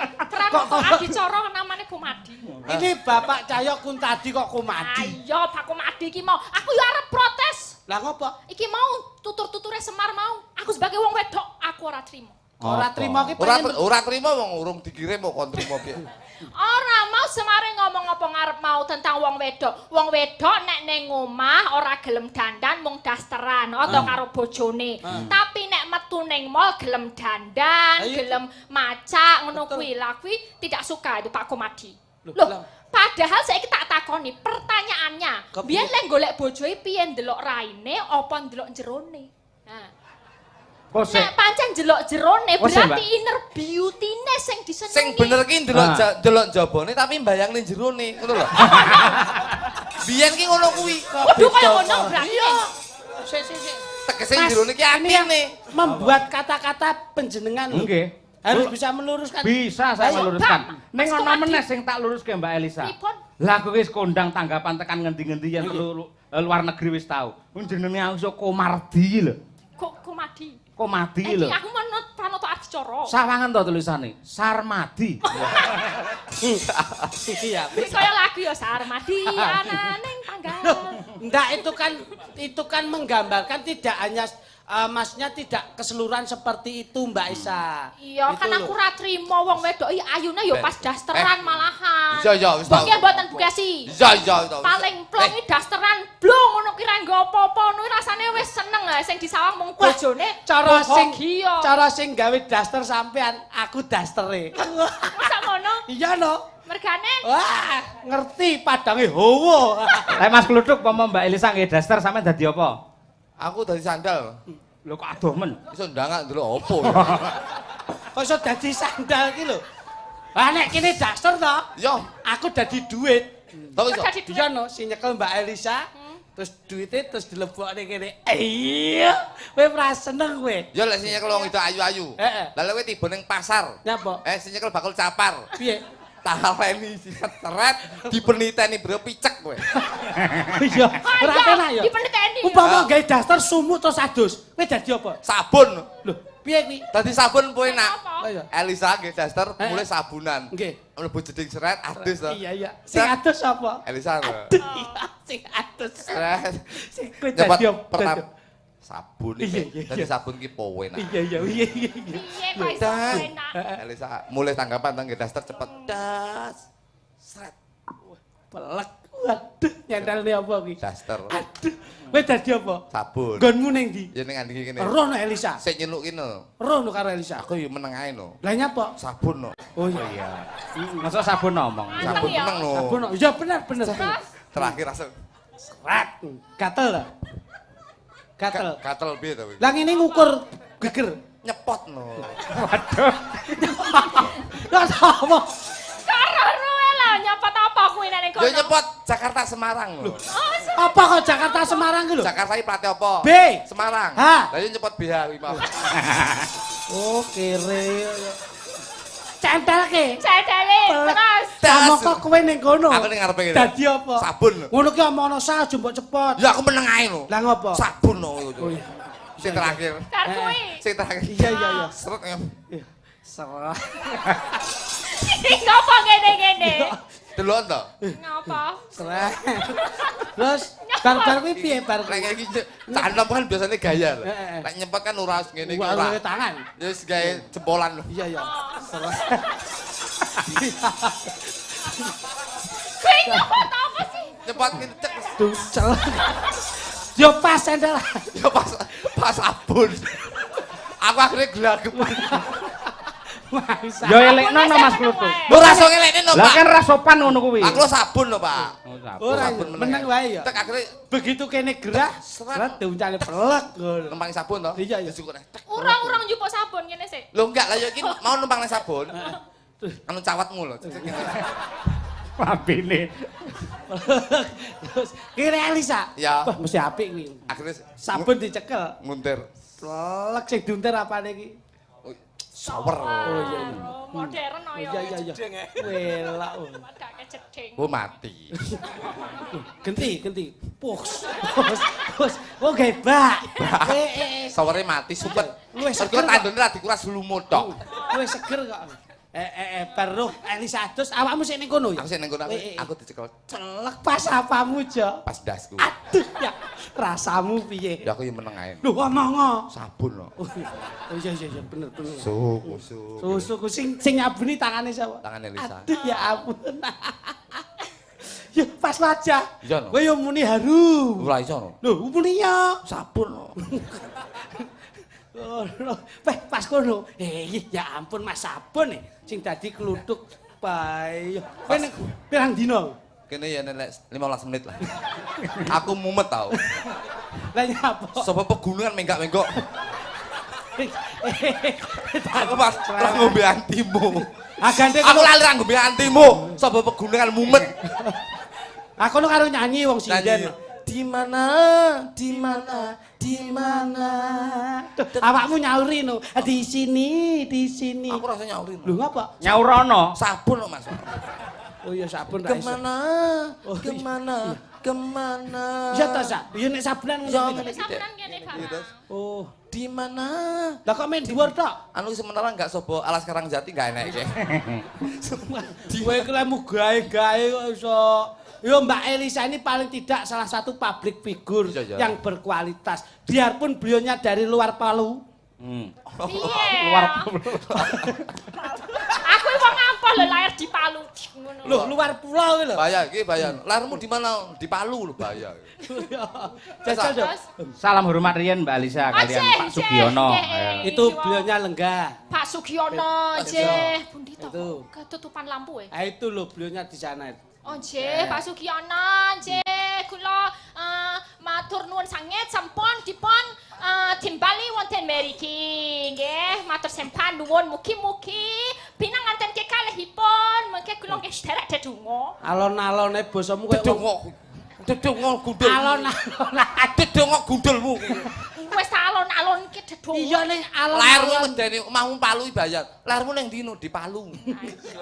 kok Adicara namanya komadi.
Ini Bapak Cahyo kun tadi kok komadi.
Ayo, Pak Komadi iki mau. Aku yo arep protes.
Lah ngopo?
Iki mau tutur-tuture Semar mau. Aku sebagai wong wedok, aku ora trimo.
Ora trimo ki
Ora
pengen
ora trimo wong urung dikirim kok kon trimo piye.
Ora mau Semare ngomong apa ngarep mau tentang wong wedok. Wong wedok nek ning omah ora gelem dandan mung dasteran atau karo bojone. Tapi nek metu ning mall gelem dandan,
Ayo.
gelem maca ngono kuwi. Lah kuwi tidak suka itu Pak Komadi.
Loh,
Loh, padahal saiki tak takoni pertanyaannya.
Kepiye?
Biyen lek golek bojoe piye ndelok raine apa ndelok jerone? Nah.
Kok sik?
Nek pancen ndelok jerone
Oh, sik,
berarti
Mbak.
inner beauty-ne sing disenengi.
Sing bener ki ndelok
Ah.
ndelok jabone tapi mbayangne jerone, ngono lho. Biyen ki ngono kuwi.
Kudu kaya ngono berarti.
Iya. Sik.
Tegese
Mas,
jerone ki
ini yang
atine.
membuat kata-kata penjenengan loh.
Nggih.
Harus
Bu-
bisa meluruskan.
Bisa saya
Ayo,
meluruskan.
Bang.
Ning
Mas
ana
Komadi.
meneh sing tak luruske Mbak Elisa.
Pripun?
Lah aku wis kondang tanggapan tekan ngendi-ngendi yen luar negeri wis tau. Jenenge aku iso Komardi lho.
Kok Komadi?
Komadi
Iki
lho.
aku menurut Pranoto Adicara.
Sawangan to tulisane, Sarmadi.
Iya.
Wis kaya lagu ya Sarmadi ana ning tanggal.
Enggak, itu kan menggambarkan tidak hanya masnya tidak keseluruhan seperti itu Mbak Isa.
Iya,
Itu
kan
loh.
aku ra trimo wong wedok iki ayune ya pas dasteran malahan.
Iya, wis tau.
Mungkin mboten bugasi.
Iya.
Paling plong iki dasteran blong ngono ki ra nggo apa-apa ngono rasane wis seneng ha sing disawang mung bojone.
Cara sing gawe daster sampean, aku dastere.
Masa ngono?
Iya no.
Mergane
Wah, ngerti padange hawa.
Lah Mas Kluduk pomo Mbak Elisa nggih daster sampean dadi apa?
Aku dari sandal.
Lho kok adomen.
Iso ndangak ndelok opo ya.
Kok iso dadi sandal ki lho. Lah nek kene daster to,
Yo,
aku dadi duit.
tau iso.
dadi
Iya no, si nyekel Mbak Elisa. Terus duitnya terus dilebokne kene. Iya, kowe ora seneng kowe.
Yo lek sing nyekel wong itu ayu-ayu.
Heeh.
Lah lek kowe tiba ning pasar.
Nyapa?
Sing nyekel bakul capar.
Piye?
Taleni seret dipeniteni bro picek kowe.
Iya, ora penak ya.
dipeniteni.
Umpama gawe daster sumuk terus adus, kowe dadi apa?
Sabun.
Lho, piye kuwi?
Dadi sabun kowe nak.
Apa?
Oh, iya.
Elisa nggih daster
Eh.
mulai sabunan.
Nggih.
Mlebu jeding seret adus to.
Iya. Sing adus apa?
Elisa.
Iya, sing adus.
Seret.
Sing kowe
Nyepat
dadi apa?
pertama sabun
Iya,
iki.
iya,
Dadi
iya.
sabun ki powe nak.
Iya.
Piye kok iso
Dan
enak?
Elisa mulai tanggapan tangge daster cepet das. Seret
Pelek. Waduh, nyandalne apa kuwi?
daster
Aduh, kowe dadi apa?
sabun.
Nggonmu ning ndi?
Ya ning andi kene.
Rono Elisa.
Sik nyeluk kene.
Rono karo Elisa.
Aku yo meneng ae no.
Lah nyapa?
Sabun no.
Oh iya.
Masa sabun ngomong.
Sabun
ya.
meneng no.
Sabun. Iya bener.
Terakhir rasa
Serat. Gatel lah. Gatel.
gatel piye to?
Lah ngene ngukur geger.
Nyepot no.
Lah sama.
Karo ruwe lah nyapa apa kuwi nek
Yo nyepot Jakarta Semarang lho.
Oh,
Apa kok Jakarta Semarang ki lho?
Jakarta iki plate apa?
B.
Semarang.
H.
Lah yo nyepot BH kuwi mau.
Oh, kere. Centelke.
Cedele terus.
Sama kok kowe ning kono.
Aku ning ngarepe kene.
Dadi apa?
Sabun.
Ngono ki omono sa aja mbok cepot.
Ya aku meneng ae lho.
Lah ngopo?
Sabun lho itu.
Oh, iya.
Sing terakhir.
Kar kuwi.
Sing terakhir.
Iya.
Seret ya.
Serah.
Ngapa ngene-ngene?
Delok to.
Ngapa?
Serah. Terus bar-bar kuwi piye bar?
Nek iki canom kan biasanya gaya lho.
Heeh.
Nek nyepot kan ora ngene iki
Wah,
ora.
tangan.
Ya wis gawe jempolan lho.
Iya. Serah.
Kuwi nyepot apa sih?
Nyepot ngene cek.
Ducel. Yo pas sendal.
Ya pas sabun. Aku akhirnya gelagepan.
Yo elekno no Mas Kluthuk.
Lho ra iso ngelekne no,
Lah
Pak.
kan ra sopan ngono kuwi.
Aku lo sabun lho, Pak.
Oh, sabun.
Ora
Sabun
meneng wae ya.
Tek akhirnya
Begitu kene gerah, seret diuncane pelek ngono.
numpang sabun to?
Iya.
Syukur. Tek.
Urang-urang njupuk sabun ngene sik.
Lho enggak lah ya iki mau numpang nang sabun. Anu cawatmu lho.
Lambene.
Terus kira Elisa.
Ya.
Wah, mesti apik kuwi.
Akhirnya
Sabun dicekel.
nguntir.
Pelek sing diuntir apane iki?
Shower.
Oh iya.
Modern
Oh
ya.
iya. Welak.
Gak kejedeng.
Oh mati.
Genti. Pus. Oh gebak.
Showernya mati supet.
Luwih
Mergo
seger kok.
tandone ra dikuras lumut tok.
Luwih seger kok. Baru Elisa adus awakmu sik ning kono ya.
Aku sing nang kono aku dicekel
Celek pas apamu, Jo?
pas dasku.
Aduh ya. Rasamu piye?
Ya aku yang meneng ae.
Lho omong.
Sabun lho.
Oh iya bener.
Susu.
Sing nyabuni tangane sapa?
Tangane Elisa.
Aduh ya ampun. Ya pas wajah.
Iya, no.
Kowe yo muni harum.
Ora iso no.
Lho, muni ya.
Sabun lho.
Oh, pas kono. Ya ampun Mas sabun sing dadi kluthuk bae. Kowe ning pirang dina?
Kene ya nek 15 menit lah. Aku mumet tau.
Lah nyapa?
Sapa pegunungan menggak-menggok. Aku pas ngombe antimu.
Agante
Aku lali ra ngombe antimu. Sapa pegunungan mumet.
Aku nu karo nyanyi wong
Nyanyi.
sinden. Di mana? Awakmu nyauri no. Di sini.
Aku rasa nyauri.
Lho ngapa?
Nyaurono.
Sabun lho Mas.
Oh iya sabun ra iso.
Kemana?
Iya ta, Sak? Ya nek sabunan
Ya,
ngono.
ngene.
Sabunan kene Bapak.
Oh,
Di mana?
lah kok main dhuwur tok?
Anu sementara enggak sobo alas karang jati enggak enak iki.
Kowe kelemu gawe-gawe kok iso. Yo Mbak Elisa ini paling tidak salah satu public figure
Iya.
yang berkualitas. Biarpun beliaunya dari luar Palu.
Piye?
Luar
Aku wong apa lho lahir di Palu. Ngono.
Loh, luar pulau iki lho.
Bahaya iki bahaya. Lahirmu di mana? Di Palu lho bahaya.
Jajal dong.
Salam hormat riyen Mbak Alisa kalian Pak Sugiono.
Itu beliaunya lenggah.
Pak Sugiono nggih. Pundi to?
Itu.
Ketutupan lampu ya?
Ah itu loh beliaunya di sana.
Oh nggih, Pak Sugiono nggih. Kula matur nuwun sanget sampun dipun timbali wonten mriki nggih. Matur sempan nuwun mugi-mugi pinanganten kekalihipun mengke kula nggih sederek dedonga.
Alon-alone basamu koyo
Dedongo gundul.
alon-alon.
Dedongo gundulmu.
Wis alon-alon ki dedonga.
Iya ning
Lahirmu
alon-alon.
medeni omahmu Palu bayar. Lahirmu ning ndi no? Di Palu.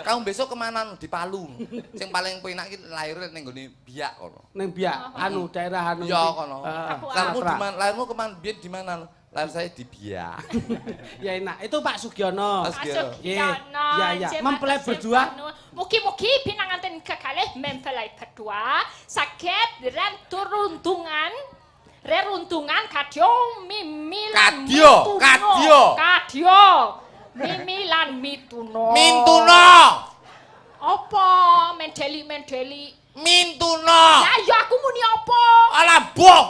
Kamu besok kemana no? Di Palu. Sing paling penak iki lahir ning gone Biak kono.
Ning Biak, anu daerah anu.
Ya kono.
Heeh.
Lahirmu di
Pra.
mana? Lahirmu kemana? Biyen di mana? Lahir saya di Biak.
Ya enak. Itu Pak Sugiono.
Mas-
Pak
Sugiono.
Sugiono.
Iya.
nggih,
Mempelai
matur
berdua.
sempan nuwun. Mugi-mugi pinanganten kekalih mempelai berdua saged reruntungan kadya mimi lan kadya mimi lan mituno.
Mintuno.
Apa mendeli-mendeli?
Mintuno.
Lah ya aku muni apa?
Alah boh.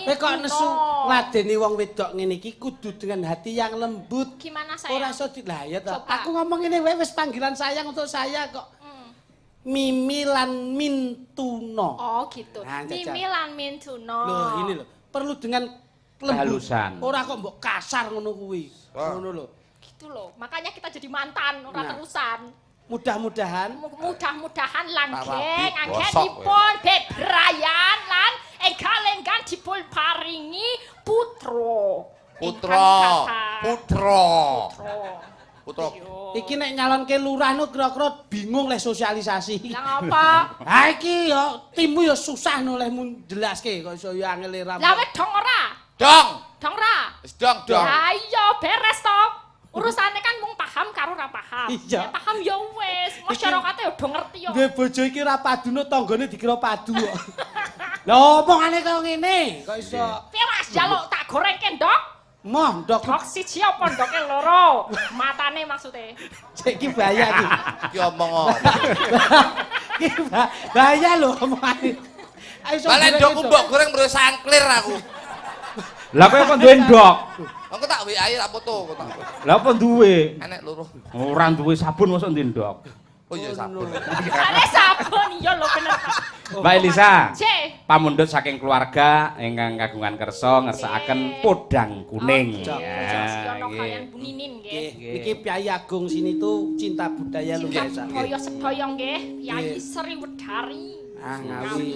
Kowe kok nesu ngladeni wong wedok ngene iki kudu dengan hati yang lembut.
Gimana
Ora
saya?
iso lah ya toh.
Coba.
Aku ngomong ini wae wis panggilan sayang untuk saya kok. Mimi lan Mintuno.
Oh gitu.
Nah, jajal.
Mimi lan mintuno.
Loh, ini loh. Perlu dengan lembut.
Kehalusan.
Ora kok mbok kasar ngono kuwi.
Wah.
Ngono lho.
Gitu loh. Makanya kita jadi mantan, ora
Nah.
terusan.
Mudah-mudahan
Mudah-mudahan langgeng
Rabi, gosok,
anggenipun bebrayan lan enggal lenggan dipun paringi putra.
Putra.
iki nek nyalonke lurah nu kira-kira bingung leh sosialisasi.
Lah apa?
Ha iki ya timmu ya susah no leh mun jelaske kok iso ya angel ram.
Lah wis dong ora?
Dong.
Dong ora?
Wis dong.
Lah iya beres to. Urusane kan mung paham karo ora paham.
Iya.
Nek paham ya wis, masyarakat ya udah ngerti yo.
Duwe bojo iki ra padune tanggane dikira padu kok. Lah omongane kaya ngene kok iso.
Piye Mas jaluk tak gorengke ndok?
Moh ndok
Ndok siji apa ndoke loro? Matane maksude.
iki bahaya iki.
Ki omong apa?
Iki bahaya lho omongane. Ayo iso.
Balen ndokku mbok goreng terus sangklir aku.
Lah kowe kok duwe ndok?
Aku tak WA-i tak foto kok tak.
Lah apa duwe?
Enek loro.
Ora duwe sabun mosok ndek ndok.
Oh iya sabun.
Jane sabun iya lho bener.
Mbak Elisa,
Cek.
pamundhut saking keluarga ingkang kagungan kersa ngersakaken podang kuning.
Cok,
Ya,
Ono
nggih.
kalian buninin nggih.
Niki Pyai Agung sini tuh cinta budaya luar biasa.
Kaya sedaya nggih, Yai Sri Wedari.
Ah ngawi.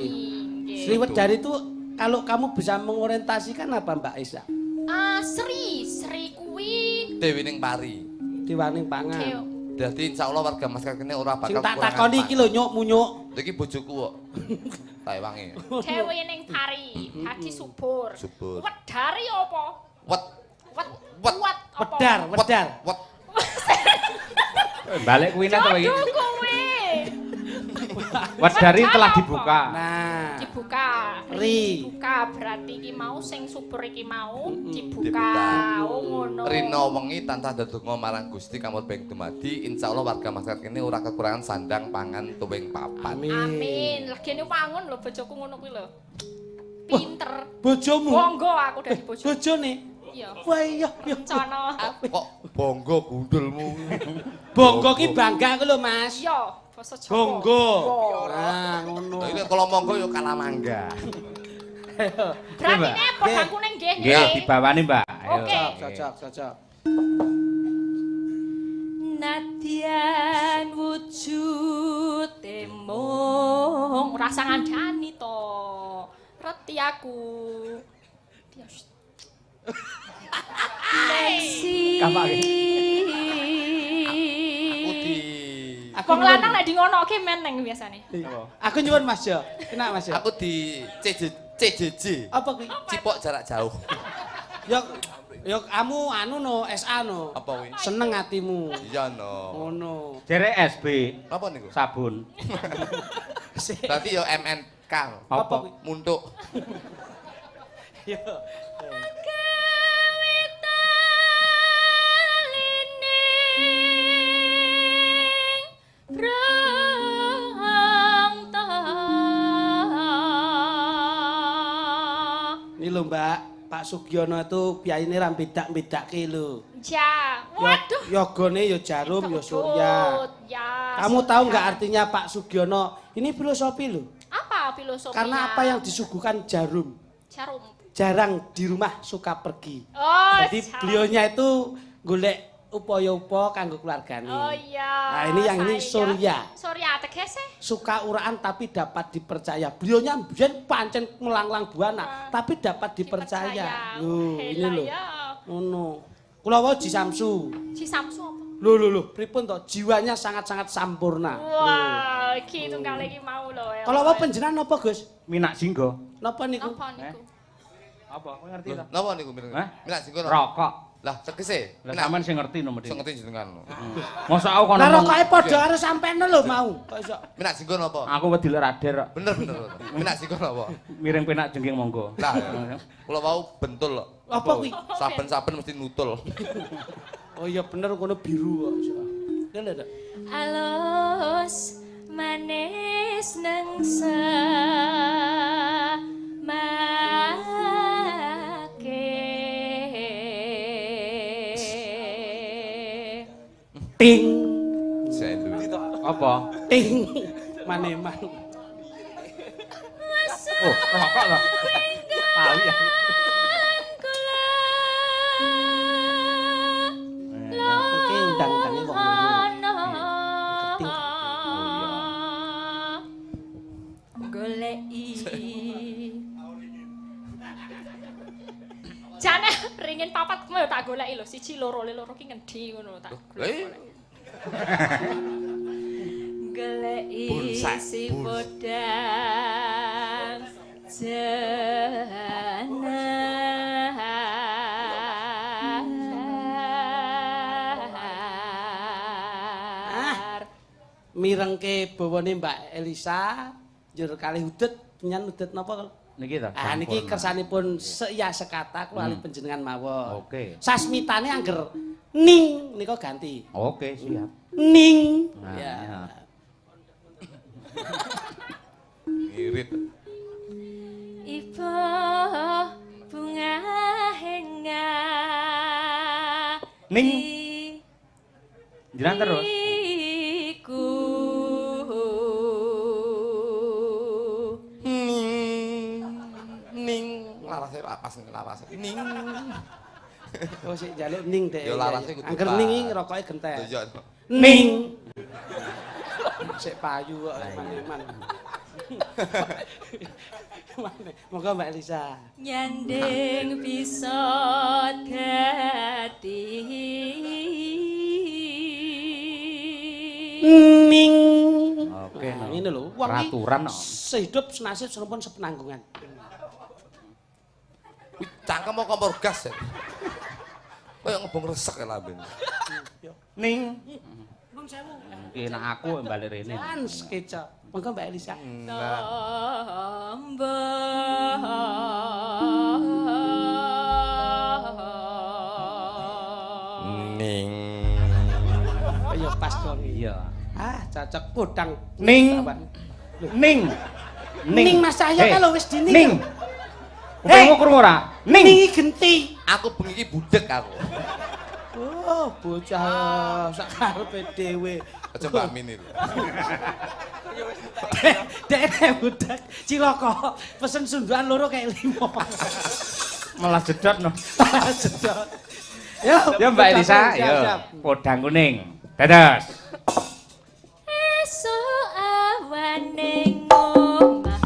Nggih.
Sri Wedari itu kalau kamu bisa mengorientasikan apa Mbak Esa?
Sri kuwi
Dewi ning Pari.
Diwarning pangan.
Deo.
Dadi insyaallah warga masyarakat kene ora
Sing
bakal
tak
kekurangan
takoni iki lho nyuk munyuk.
Iki bojoku kok. Tak wangi.
Dewe ning Pari, Hadi Subur.
Subur.
Wedari apa?
Wet.
Wet.
Wet.
Wet apa?
Wedar.
Wet.
Balik kuwi to iki.
Jodoh kowe.
Wedari telah
apa?
dibuka.
Nah,
Dibuka.
Ri.
Dibuka berarti iki mau sing subur iki mau dibuka.
Dibuka.
Oh ngono.
Rina wengi tansah ndedonga marang Gusti kamur beng dumadi insyaallah warga masyarakat kene ora kekurangan sandang pangan tuwing papan.
Amin. Legene wangun lho bojoku ngono kuwi lho. Pinter.
bojomu.
Bonggo aku dadi bojo.
Bojone.
Iya.
Wah iya.
Rencana.
Kok bonggo gundulmu.
Bonggo ki bangga ku lho Mas.
Iya, basa Jawa.
Bonggo.
Bonggo.
Nah, ngono.
Lah iki kalau monggo yo kalah mangga.
Berarti
Mbak.
nek podang kuning nggih
Nggih,
nggih.
dibawani, Mbak. Ayo.
Oke.
Cocok.
Nadyan wujute mung rasa ngandani to. Reti aku. Lexi.
Aku
Wong lanang nek di ngono ki meneng biasane.
Aku nyuwun Mas yo. Enak Mas yo.
aku di CJJ.
Apa kuwi?
Cipok jarak jauh.
Yo kamu anu no SA no.
Apa kuwi?
Seneng atimu.
Iya no.
Ngono.
Jere SB,
Apa niku?
sabun.
Berarti yo MNK.
Apa kuwi?
Muntuk.
Yo. Ini lho Mbak, Pak Sugiono itu biayane ra bedak-bedake lho.
Ja. Waduh.
Yogane ya jarum ya surya.
Ya.
Kamu tahu
surya.
nggak artinya Pak Sugiono? Ini filosofi loh.
Apa filosofinya?
Karena apa yang disuguhkan jarum
Jarum.
jarang di rumah suka pergi.
Oh,
Jadi
jarum.
beliaunya itu golek upaya-upaya kanggo keluargane.
Oh iya.
Nah, ini yang ini Surya.
Surya tegese.
Suka uraan tapi dapat dipercaya. Beliaunya biyen pancen melanglang buana tapi dapat dipercaya. Loh, ini loh. Ngono. Kula wae Ji Samsu.
Si Samsu apa?
Loh, pripun to? Jiwanya sangat-sangat sampurna.
Wah, iki tunggal iki mau lho.
Kalau wae panjenengan napa, Gus?
Minak jinggo.
Napa niku?
Apa niku?
Apa? Kowe ngerti ta?
Napa niku mireng?
Hah?
Minak sing kono.
Rokok.
Lah tegese.
Lah sampean sing ngerti nomor
Sing ngerti jenengan.
Mosok aku kono.
Lah
ngomong-
rokoke padha karo sampean lho mau. Kok iso?
Minak sing kono apa?
Aku wedi lek rader kok.
Bener. Minak sing kono apa?
Miring penak jengking monggo.
Lah, kula wau bentul kok.
Apa kuwi?
Saben-saben mesti nutul.
Oh iya bener kono biru kok iso. Lha.
Alus manis nengsa make.
Ting.
Sendu.
Apa?
Ting. Maneman.
Oh, rokok lho. Pali ya.
Oke undang-undange wong loro. Ting
ringin papat kuwi tak goleki lho, siji loro ki ngendi ngono tak goleki. Goleki si bodang
mirengke bawane Mbak Elisa njur kalih udet nyan udet napa
niki to
niki kersanipun ya sekata kula alih panjenengan mawon
oke
sasmitane angger ning nika ganti
oke siap
ning
nah,
ya
Ngirit.
Ibu bunga henga
ning jalan terus
iku
Ning larase pas larase. Ning.
oh sik njaluk ning dek
Yo larase kudu.
angger ning iki rokoke gentek
Yo.
ning sik payu kok man-man monggo Mbak Elisa
nyanding bisa dadi
ning
oke no.
ini lho wong iki
peraturan no.
sehidup senasib serumpun sepenanggungan
Wih, cangkem mau kompor gas ya. Kayak ngebong resek ya lambene.
ning
Bung sewu
iki nek aku balik rene
kan sketsa monggo Mbak Elisa
Ning.
ayo pas dong
iya
cocok podang
ning ning
ning Mas Cahyo
Hey,
kalau wis dini
ning Kupingmu krungu ora?
ning genti
Aku bengi iki budek aku.
oh bocah sak karepe dhewe
Aja Mbak Min itu.
dek budak cilaka pesen sunduan loro kayak 5
Malah jedot no.
sedot yo
Ya Mbak Elisa, yo podang kuning. Dados.
esuk awane ngomah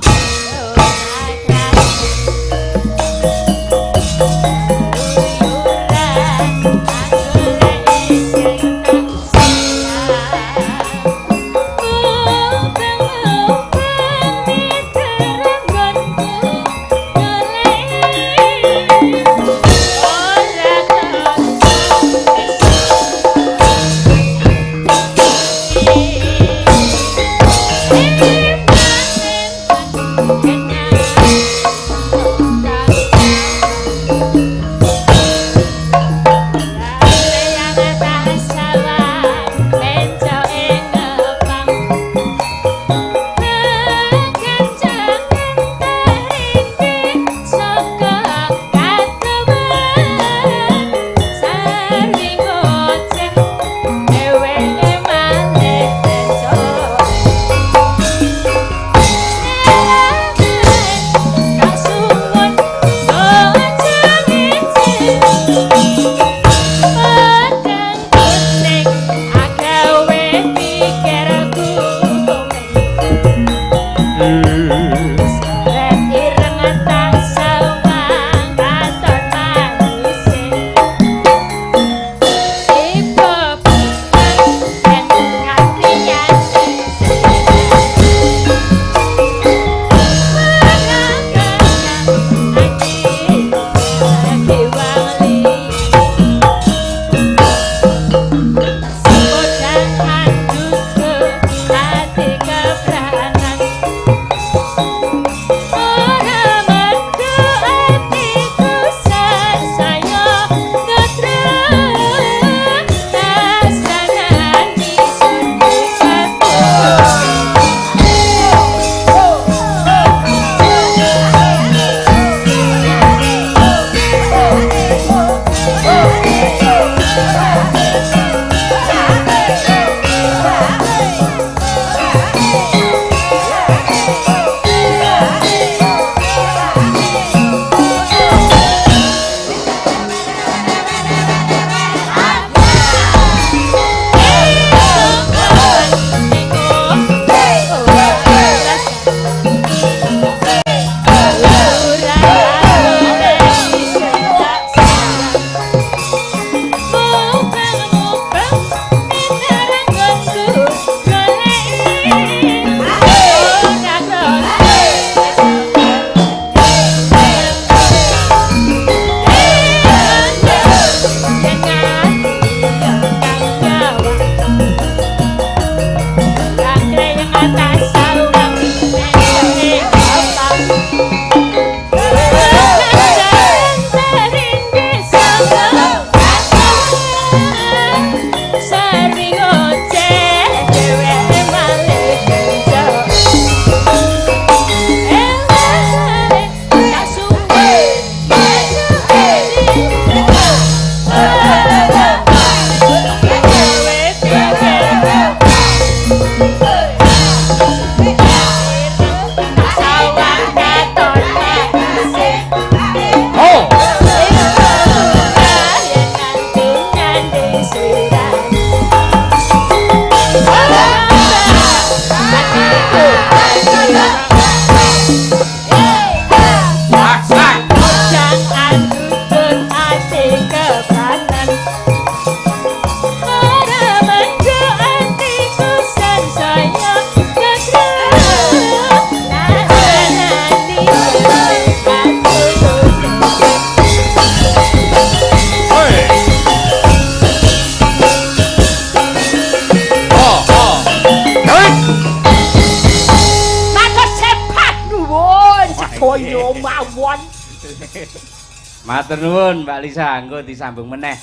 Matur nuwun Mbak Lisa, engko disambung meneh.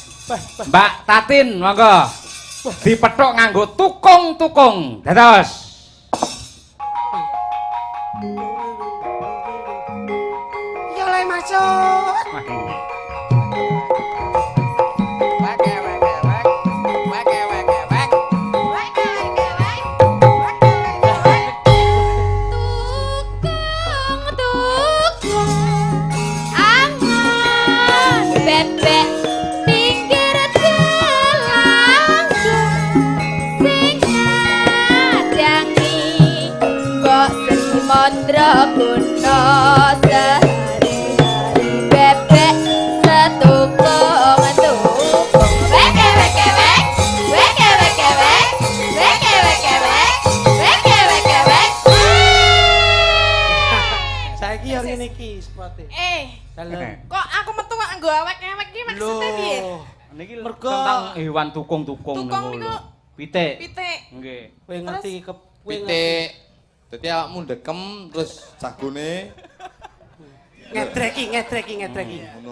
Mbak Tatin, monggo. Dipethuk nganggo tukung-tukung. Dados.
Ya oleh masuk.
Mondro guna sehari-hari bebek setukung tukung weke weke wek weke weke wek weke weke wek weke weke wek.
Saiki yo ngene iki spote. Dalem.
Kok aku metu kok nggo awek-awek iki maksudnya piye?
Niki
Mergo-
tentang hewan tukung-tukung
Tukung
niku
niku
lho. Pitik.
pitik.
Nggih.
Kowe ngerti kowe
Pitik. Dadi awakmu ndekem terus sagone
ngedreki.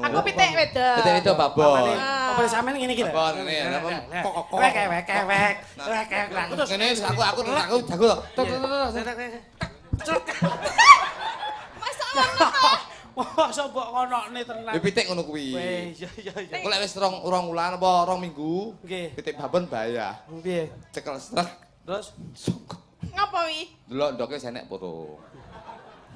Aku pitik wedok.
pitik itu babon.
Apa sampean ngene iki lho.
Babon ngene apa kok.
Wek.
Ngene aku jago.
Masa ngono to?
Wah, sok mbok ngonokne tenan.
Ya pitik ngono kuwi.
Iya.
Kok lek wis rong wulan apa rong minggu,
Nggih.
pitik babon bahaya.
Piye?
Cekel strak.
Terus
Ngapa wi?
Delok ndoke senek poto.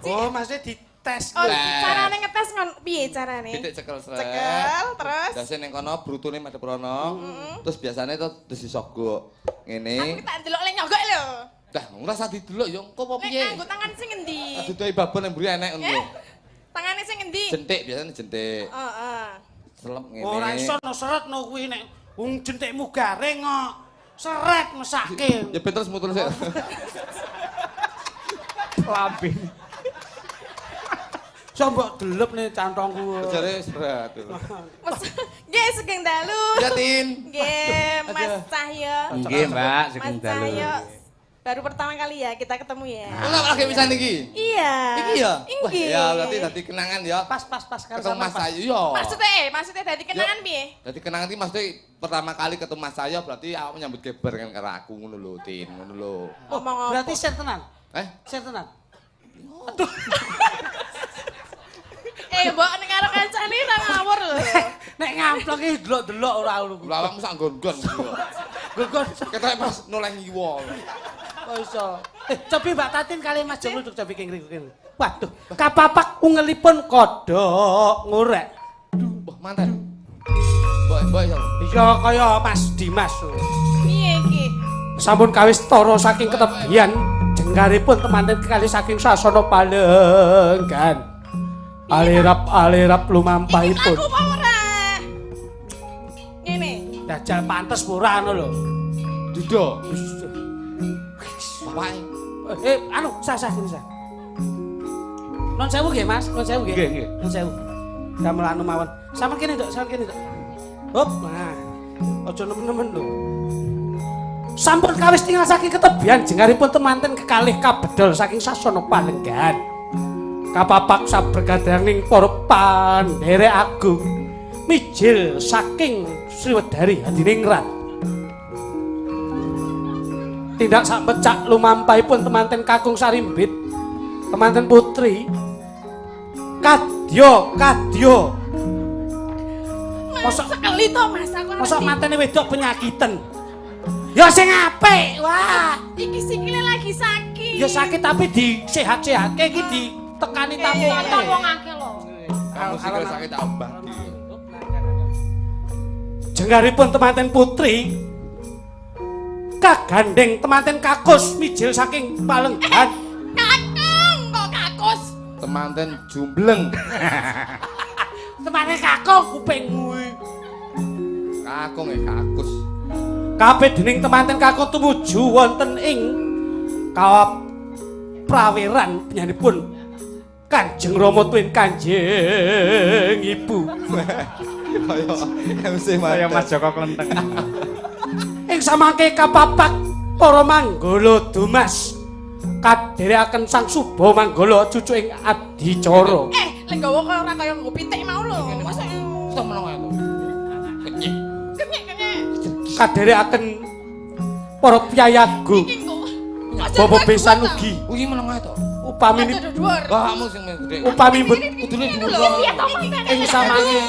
oh, maksudnya dites.
Oh,
Tes.
carane ngetes piye carane?
Pitik cekel strak.
Cekel terus.
Dase ning kono brutune madhep rono. Terus biasane to terus disogok.
Aku
Ngene.
tak delok le nyogok lho.
Dah, ora usah didelok yo engko apa
Nek
piye?
nganggo tangan sing endi?
Aduh babon yang mburi enek ngono.
Tangane sing endi?
Jentik biasanya jentik.
Heeh.
Selep ngene.
Ora iso no seret no kuwi nek wong jentikmu garing kok. Seret mesake.
Ya ben terus mutul sik.
Lambing.
Sok mbok delep nih cantongku.
Jare serat.
Nggih sugeng dalu.
Ya Tin.
Nggih, Mas Cahyo.
Nggih, Mbak,
Mas
sugeng dalu.
Cahyo. Baru pertama kali ya kita ketemu ya.
Ora lagi bisa niki.
Iya.
Iki ya? Wah,
Inggih.
ya berarti dadi kenangan ya.
Pas karo
Ketemu Mas
sama.
Ayu yo.
Maksudnya dadi kenangan piye?
Dadi kenangan iki maksudnya pertama kali ketemu Mas Ayu berarti awak menyambut geber kan karo aku ngono lho, Tin, ngono lho.
Ngomong apa?
Berarti share tenan.
Share
tenan.
Mbok nek karo kancane ra ngawur lho.
Nek ngamplok iki delok-delok ora ngono.
Lha awakmu sak nggon-nggon.
Gugon.
Ketoke pas noleh ngiwo.
Kok iso? Cobi Mbak Tatin kali Mas Joko duduk cobi kengri kene. Waduh, kapapak ungelipun kodhok ngorek.
Wah, mantan. Mbok ya.
Iya kaya Mas Dimas.
Piye iki?
Sampun kawis tara saking ketebian jenggaripun temanten kali saking sasana palenggan. Alirap lumampahipun.
Aku apa ora? Ngene.
Dajal pantes ora ngono lho.
Dudo. Bapak.
Anu, sah gini sah. Non sewu nggih, Mas. Non sewu nggih.
Nggih.
Non sewu. Damel anu mawon. Sampe kene, Dok. Hop. Nah. Aja nemen-nemen lho. Sampun kawis tinggal saking ketebian jengaripun temanten kekalih kabedol saking sasana palenggan. Kapapak sabergadanging para pandherek agung mijil saking Sriwedari Hadiningrat. Tindak sak pecak lumampahipun temanten kakung Sarimbit, temanten putri kadya.
Mosok sekali to Mas aku.
Mosok mantene wedok penyakiten. Ya sing apik. Wah,
Iki sikile lagi sakit.
ya sakit tapi disehat-sehatke iki ditekani tamu.
Nonton wong akeh lho.
Kamu sikil sakit tak obati.
Jenggaripun temanten putri kagandeng temanten kakus mijil saking palenggan.
Kakung kok kakus.
Temanten jumbleng.
Temanten kakung kuping kuwi.
Kakung kakus.
Kabeh dening temanten kakung tumuju wonten ing prawiran penyanipun Kanjeng Rama tuwin Kanjeng Ibu.
Kaya MC
Kaya Mas Joko Klenteng.
Ing samangke kapapak para manggala dumas kadherekaken Sang Suba Manggala cucuking Adicara.
Lek nggawa kaya ora kaya nggo pitik mau lho. Mosok
Kita meneng ae to. Kenyek.
Kadherekaken para piyayagu. Bapak besan ugi.
Kuwi meneng ae to.
Upami
Wah, kamu sing gede.
upami
Kudune dhuwur.
ing samange.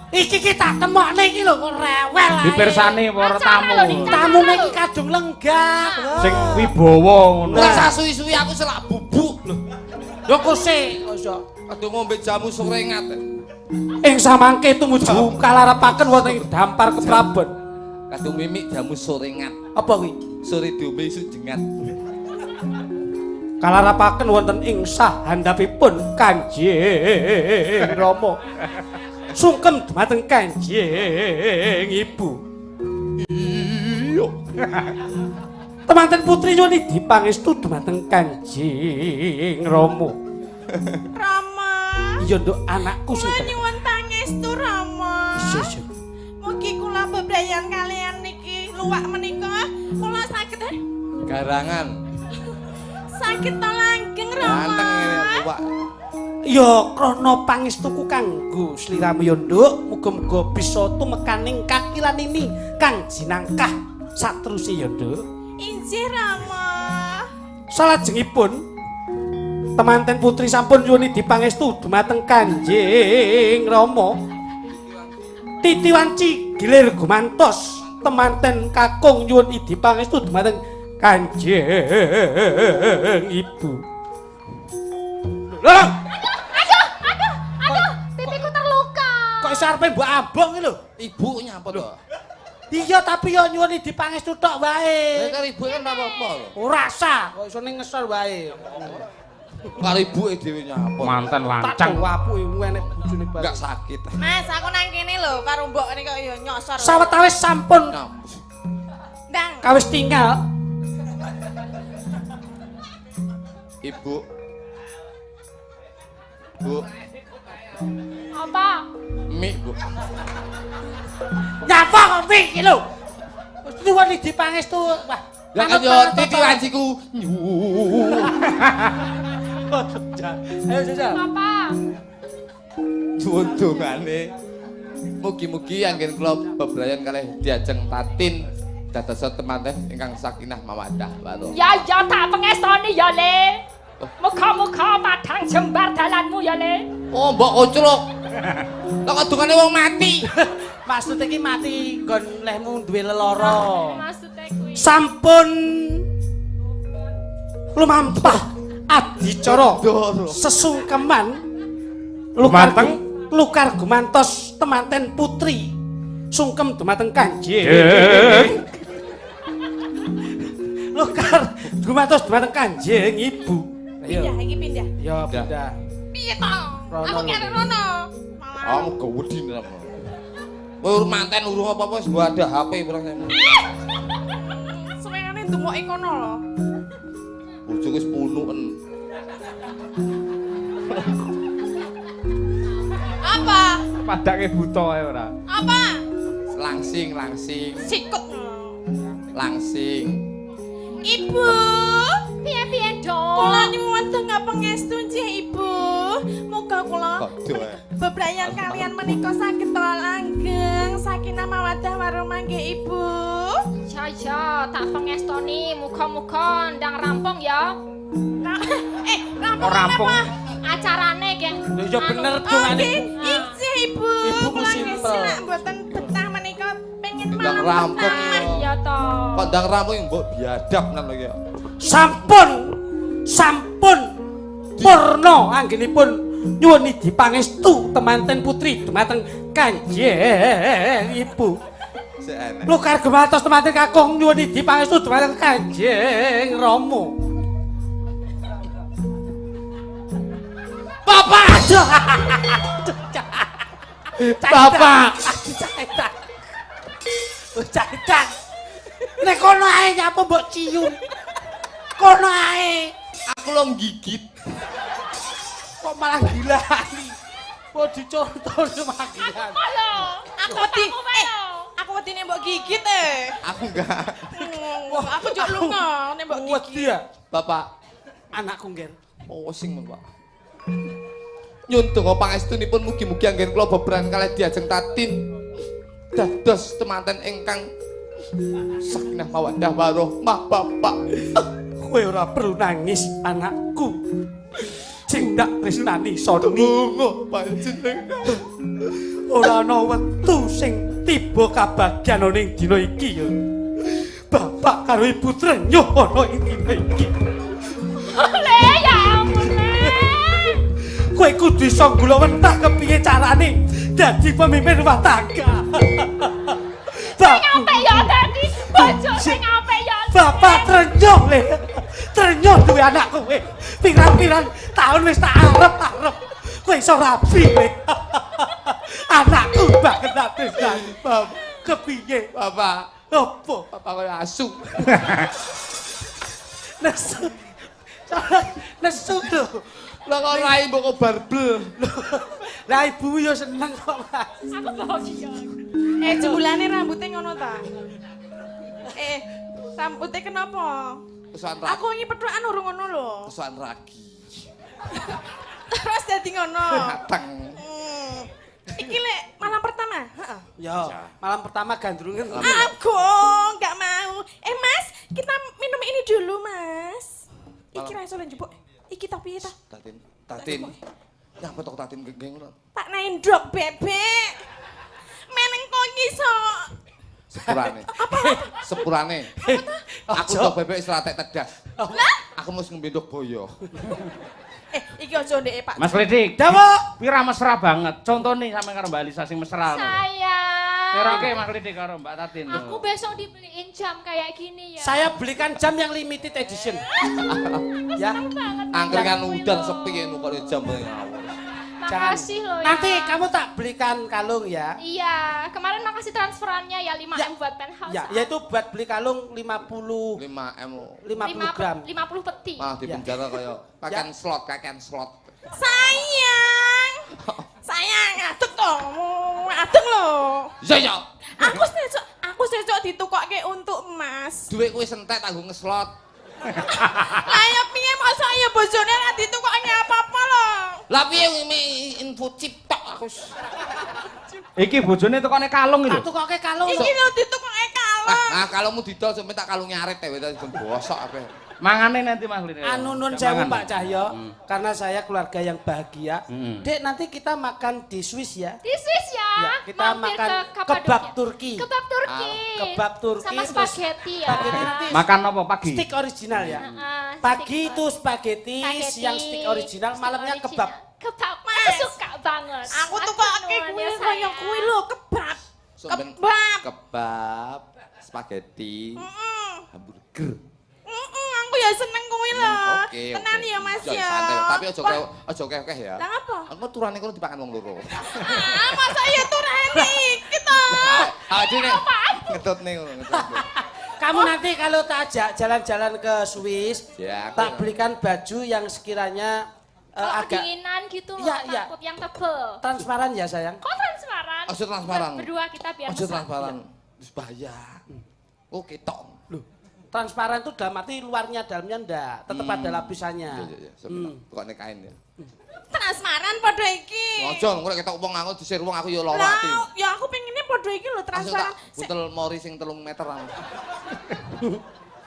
Iki kita temokne iki lho kok rewel ae.
Dipirsani para tamu.
Tamune iki kadung lenggah.
Sing wibawa ngono.
Ora sak suwi-suwi aku selak bubuk lho.
Lho kose, kosok.
Aduh ngombe jamu surengat.
Ing samangke tumuju kalarapaken wonten ing dampar keprabon.
Kadung mimik jamu surengat.
Apa kuwi?
Sore diombe isuk jengat.
Kalarapaken wonten ing sahandapipun Kanjeng Rama. Sungkem dumateng Kanjeng Ibu.
Iya.
Temanten putri nyuwun dipangestu dumateng Kanjeng Rama.
Rama.
Iya nduk anakku sing
Kula nyuwun pangestu Rama.
Iya.
Mugi kula bebrayan kalian niki luwak menika kula saged
Garangan.
saged langgeng Rama.
Ganteng ngene luwak.
Ya krana pangestuku kanggo sliramu ya nduk, muga-muga bisa tumekaning kakilan ini kang jinangkah sateruse ya nduk.
Injih Rama.
Salajengipun temanten putri sampun nyuwun dipangestu dumateng Kanjeng Rama. Titi wanci gilir gumantos temanten kakung nyuwun dipangestu dumateng Kanjeng Ibu. Lho,
Pipiku terluka.
kok iso arepe mbok abong iki lho.
Ibu nyapa to?
Iya tapi ya nyuwun dipangestu tok wae.
Karo ibu kan ora apa-apa lho.
Ora sah, kok iso ning ngesor wae.
Karo ibuke dhewe nyapa.
Manten
Tak
lancang.
wapuke enek bojone
Enggak
bareng.
sakit.
Mas, aku nang kene lho karo mbok nika ya nyosor.
Sawetawis sampun
Nyapa.
Ndang.
kawis tinggal.
Ibu. Bu,
Apa?
mie bu.
Nyapa kok iki lho. Nyuwun dipangestu. Wah,
Lah kan yo titi wanciku.
Ayo jajal.
Apa?
Suwun dongane. Mugi-mugi anggen kula bebrayan kalih diajeng tatin dados temanten ingkang sakinah mawaddah warahmah.
Ya tak pengestoni ya Le. Muga-muga padhang jembar dalanmu ya Le.
Oh, mbok koclok. Lah kok dongane wong mati.
Maksud iki mati nggon lehmu duwe lelara.
Maksudnya kuwi.
Sampun lumampah adicara
Doro.
sesungkeman
Gumateng?
lukar gumantos temanten putri sungkem dumateng Kanjeng lukar gumantos dumateng Kanjeng Ibu.
Pindah iki pindah.
Ya pindah.
Piye to?
Rono
Aku
lho.
kene rono. Malah.
Oh, muga wedi napa. Kowe manten urung apa-apa wis mbok ada HP pirang saya.
Suwengane ndumoki kono lho.
Bojoku wis punuken.
Apa?
Padake buta ae ora.
Apa?
Langsing.
Sikut.
Langsing.
Ibu.
Piye-piye do?
Kula nyuwun tengah pangestu nggih Ibu. Muga kula
Kodo ae.
bebrayan kalian menika saged langgeng sakinah mawaddah warahmah nggih Ibu.
Ya tak pengestoni muga-muga ndang rampung ya.
Rampung
Rampung.
apa?
Acarane ki.
Lho ya bener
Oh
dongane.
nggih, injih Ibu.
Ibu ku
Kula
simpel.
nggih nek mboten betah menika pengen
Ndang
malam
rampung
betah.
ya.
Ya to.
Kok ndang rampung mbok biadab nang lho ya.
Sampun purna anggenipun nyuwun dipangestu temanten putri dumateng Kanjeng Ibu.
Sik enek.
Lukar gumantos temanten kakung nyuwun dipangestu dumateng Kanjeng Rama. Bapak! Bapak! Cacat. Nek kono ae nyapa mbok cium. Kono ae.
Aku lo gigit.
Kok malah gilani. Kok dicontoh malah gilani.
Halo.
Aku wedi aku wedine mbok gigit
Aku enggak.
Aku juk lunga nek mbok
Wedi
gigit.
ya
Bapak.
anakku ngger.
Oh, sing Bapak. Nyun donga pangestunipun mugi-mugi anggen kula beberan kalih diajeng Tatin dados temanten ingkang sakinah mawaddah warahmah Bapak.
Kowe ora perlu nangis anakku. Sing ndak tresnani Soni.
Donga panjenengan.
Ora ana wektu sing tiba kabagyan ning dina iki ya. Bapak karo Ibu Trenyuh ana ing dina iki.
Le ya ampun le.
Kowe kudu iso nggulawentah kepiye carane dadi pemimpin rumah tangga.
Nyampe ya dadi bojo sing nyampe ya.
Bapak Trenyuh le. Trenyuh duwe anak kowe. Pirang-pirang tahun wis tak arep-arep. Kowe iso rabi le. Anakku banget atis kan. Kepiye?
Bapak,
Apa?
Bapak kaya asu.
Nesu. Nesu lho.
Lah kok rai mbok barbel.
Lah ibu yo seneng kok, Mas.
Aku bahagia.
Jebulane rambutnya ngono ta? Rambutnya kenapa?
Kesuwan ragi.
Aku ini petukan urung ngono lho.
Kesuwan ragi.
Terus dadi ngono.
Mateng.
Iki lek malam pertama, heeh.
Yo, malam pertama gandrungan.
Aku enggak mau. Mas, kita minum ini dulu, Mas. Iki ra iso njupuk. Iki tapi ta.
Tatin. Ya apa tok Tatin geng ngono.
Tak nendok, Bebek. Meneng kok iso.
Sepurane. Aku tok bebek wis ratek tedas. Aku mesti ngembendok boyo.
Iki aja ndek, Pak.
Mas Lidik.
Dawa.
Pira mesra banget. Contone sampe karo Mbak Alisa sing mesra.
Sayang.
Kirake Mas Lidik karo Mbak Tatin.
Aku besok dibeliin jam kayak gini ya.
Saya belikan jam yang limited edition. Ya.
Angger kan udan sepi kok jam ngawur.
Makasih loh ya.
Nanti kamu tak belikan kalung ya.
Iya, kemarin makasih transferannya ya 5M buat penthouse.
Ya, yaitu buat beli kalung 50
5M.
50 gram.
50 peti.
Malah di penjara kaya kakek slot.
Sayang. Sayang, adek to. Adek lho.
Ya.
Aku sesuk ditukokke untuk emas.
Duit kuwi sentek tanggo ngeslot.
Lah ya piye masa ya bojone ra ditukokke apa-apa lho.
Lah piye info chip tok aku.
Iki bojone tekone kalung iki lho.
Tak tukokke kalung.
Iki lho ditukokke kalung.
Nah, kalungmu didol sampe tak kalung nyaret dewe tak bosok ape.
Mangane nanti Mas Lidik.
Anu nun sewu Pak Cahyo, karena saya keluarga yang bahagia. Dek, nanti kita makan di Swiss ya.
Di Swiss ya.
Ya, kita
Mampir
makan
ke Kapadokia.
kebab Turki.
Kebab Turki.
Kebab Turki
Sama
terus
spaghetti ya.
spaghetti nanti
Makan apa pagi?
steak original ya. Pagi itu spaghetti, siang steak original, malamnya kebab.
Kebab. Aku suka banget.
Aku tukokke kuwi kaya kuwi lho kebab.
Kebab, spaghetti, hamburger.
Aku ya seneng kuwi lho.
Oke.
Tenan ya Mas ya.
Santai, tapi aja kekeh ya.
Lah apa?
Aku turane kono dipakan wong loro.
Masa ya turane iki to.
Dene ngedotne ngono.
Kamu nanti kalau tak ajak jalan-jalan ke Swiss,
Ya,
tak belikan baju yang sekiranya agak
Kedinginan gitu loh,
Iya, iya.
takut yang tebel.
transparan ya sayang.
Kok transparan?
Ojo transparan.
Berdua kita biar
Ojo
mesra.
transparan. Wis bahaya. Oh, ketok.
Transparan itu dalam arti luarnya, dalamnya ndak, tetap ada lapisannya.
Iya. Pokoknya kain ya.
Transparan padha iki.
Ojo engko ketok wong aku disir wong aku ya lara
Lah,
ati.
ya aku pengennya padha iki lho transparan.
Buntel mori sing 3 meter.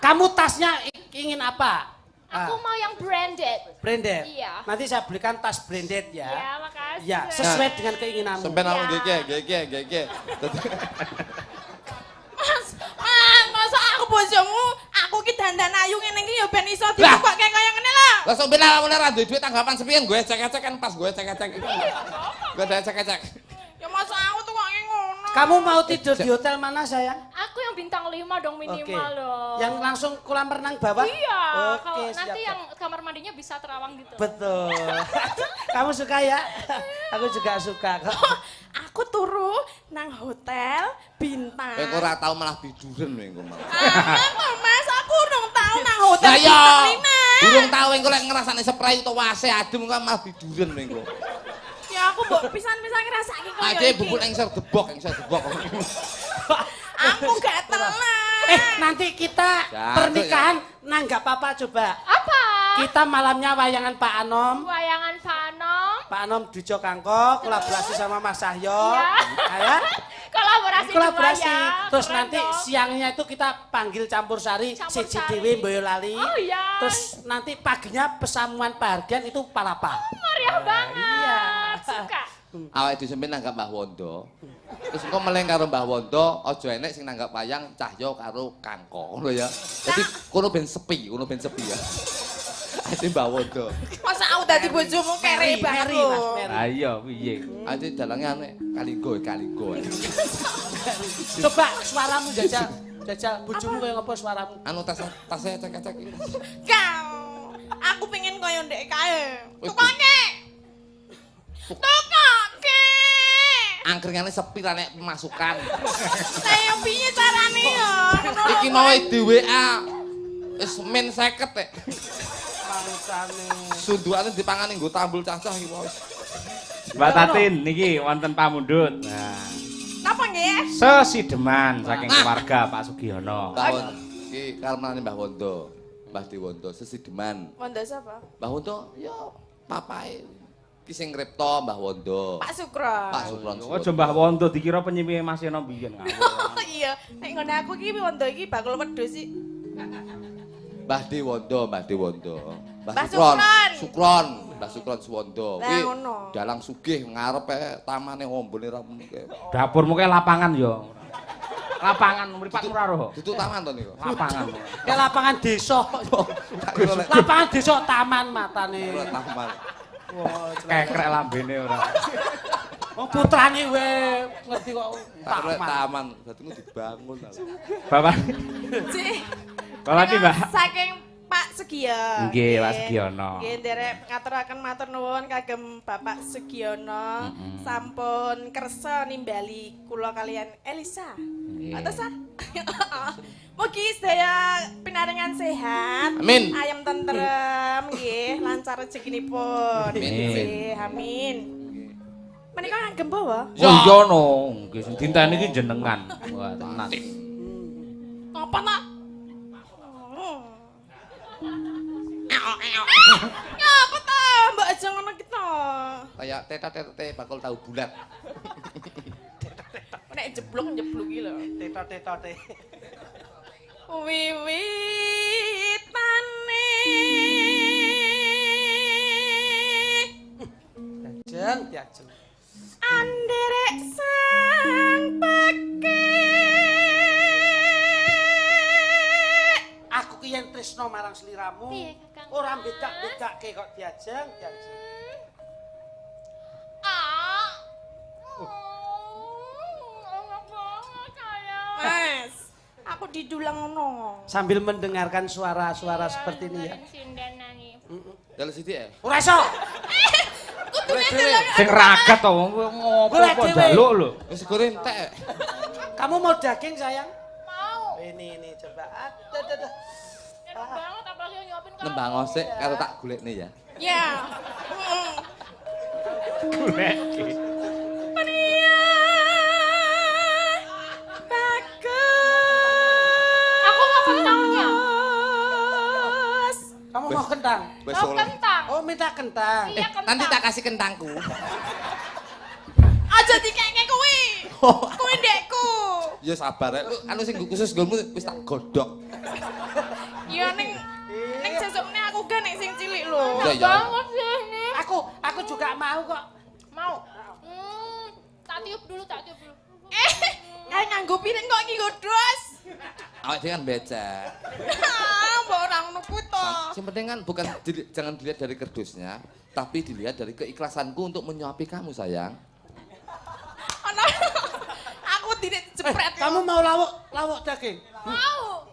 Kamu tasnya ingin apa?
Aku mau yang branded.
Branded.
Iya.
Nanti saya belikan tas branded ya.
Ya, makasih.
Ya, sesuai dengan keinginanmu.
Sampai aku
Ya.
gege.
Masa aku bojomu, aku ki dandan ayu ngene iki ya ben iso ditukokke kaya ngene lho.
Lah sok ben awakmu ora duwe duit tanggapan sepian gue cek-cek kan pas gue cek-cek. Gue ada cek-cek.
Ya masa aku tukokke ngono.
Kamu mau tidur di hotel mana sayang?
Aku yang bintang 5 dong minimal dong.
Yang langsung kolam renang bawah?
Iya,
Oke,
kalau
siap,
nanti
siap.
yang kamar mandinya bisa terawang gitu.
Betul. Kamu suka ya? Aku juga suka kok.
Aku turu nang hotel bintang.
Kowe ora tau malah biduren kowe engko malah.
Kok Mas, aku urung tau nang hotel
Lah ya.
bintang 5.
Durung tau engko lek ngrasane spray utawa wase adem kok malah biduren kowe engko.
Ya aku mbok pisan-pisan ngrasake kaya
Aja
iki.
bubuk ning debok.
Aku gak telan.
Nanti kita
Ya,
pernikahan nanggap apa coba?
Apa?
Kita malamnya wayangan Pak Anom.
Wayangan Pak Anom.
Pak Anom Dujo Kangkok kolaborasi sama Mas Cahyo. Ya.
Kolaborasi dua ya.
Terus
Keren
nanti
dong.
siangnya itu kita panggil campur sari
Campur
siji
sari.
dhewe Boyolali.
Oh iya.
Terus nanti paginya pesamuan penghargaan itu Palapa.
Meriah banget.
Iya.
Suka.
Awake dhewe sampe nanggap Mbah Wondo. Terus engko meleng karo Mbah Wondo, aja enek sing nanggap wayang Cahyo karo Kangko, ngono ya. Dadi kono ben sepi ya. Ade Mbah Wondo.
Masa aku dadi bojomu kere banget
Mary, Mas,
lho.
Mary.
Ayo piye?
Ade dalange aneh kalinggo.
Coba suaramu jajal bojomu kaya ngapa suaramu?
Anu tasnya cek-cek.
Kau, aku pengen koyo ndek kae.
Wih,
Tukake. Tukake.
Angkringane sepi ra nek pemasukan.
Saya piye carane ya?
Iki mau di WA. Wis men 50 tek.
Bangsane.
Sundukane dipangani nggo tambul cacah iki wis.
Mbak Tatin niki wonten pamundhut. Nah,
Napa nggih?
sesideman saking keluarga Pak Sugiono.
Tahun iki karmane Mbah Wondo. Mbah Dewondo sesideman.
Wanda sapa?
Mbah Wondo ya papae. Ki sing ngripta Mbah Wondo.
Pak Sukron.
Pak Sukron.
Ojo Mbah Wondo dikira penyimi Mas Yono biyen ngawur.
Iya, nek ngene aku iki Wanda iki bakul wedhus sih.
Mbah Dewondo.
Mbah Sukron.
Mbah Sukron Suwondo.
Lah,
Kuwi
ngono.
dalang sugih ngarepe tamane ombone ra mungke.
Dapurmu kayak lapangan yo. Lapangan mripat ora roh.
Dudu taman to niku.
Lapangan.
Ya lapangan desa. Lapangan desa taman matane.
Taman.
Wah,
Kekrek lambene ora.
wong putrane we ngerti kok
Taman.
taman.
Taman. Dadi ku dibangun.
Bapak.
Cih.
Bapak iki, Mbak.
Saking Pak Sugio.
Nggih, Pak Sugiono.
Nggih, nderek ngaturaken matur nuwun kagem Bapak Sugiono. Sampun kersa nimbali kula kalian Elisa. Atas ah. Mugi sedaya pinaringan sehat.
Amin.
Ayam tentrem nggih, lancar rezekinipun.
Amin.
Nggih, amin. Menika ngagem bawa?
Oh iya no, nggih sing dinteni iki jenengan. Wah, tenan.
Apa nak? Apa ta? Mbak aja ngono kita.
Kayak teta-tete bakal tahu bulat.
Nek jeblok iki lho.
Tetot-tetote.
Wiwitane
Diajeng.
anderek sang peke.
Aku ki yen tresno marang sliramu.
Piye, Kakang?
Ora bedak-bedake kok diajeng.
Ah. Enak banget sayang.
Mas, aku didulang ngono.
Sambil mendengarkan suara-suara seperti ini ya.
Sinden nangi.
Dalu sithik ya.
Ora iso.
Kudune dulang.
Sing raket to wong ngopo
Golek
kok
dhewe.
njaluk lho.
Wis goreng entek.
Kamu mau daging sayang?
Mau.
Ini coba. Aduh.
Enak banget apalagi yang nyuapin kamu.
Nembang osek karo tak golekne ya.
Ya.
Golek.
Pria bagus.
Aku mau kentangnya.
Kamu mau kentang?
Wis
Mau
oleh.
kentang.
Oh, minta kentang.
Iya kentang.
Nanti tak kasih kentangku.
Aja dikeke kuwi. Kuwi ndekku.
Ya sabar ya. Lu anu sing khusus nggonmu wis tak godhog.
Ya ning sesukne aku ga nek sing cilik lho.
Iya, iya.
Banget sih ini.
Aku juga mau kok.
Mau. Tak tiup dulu.
Kayak nganggo piring kok iki godhos.
Awake dhewe kan becek.
Mbok ora ngono kuwi to.
Yang penting kan bukan jangan dilihat dari kerdusnya, tapi dilihat dari keikhlasanku untuk menyuapi kamu sayang.
Ana aku tidak jepret.
Kamu mau lawuk daging?
Mau.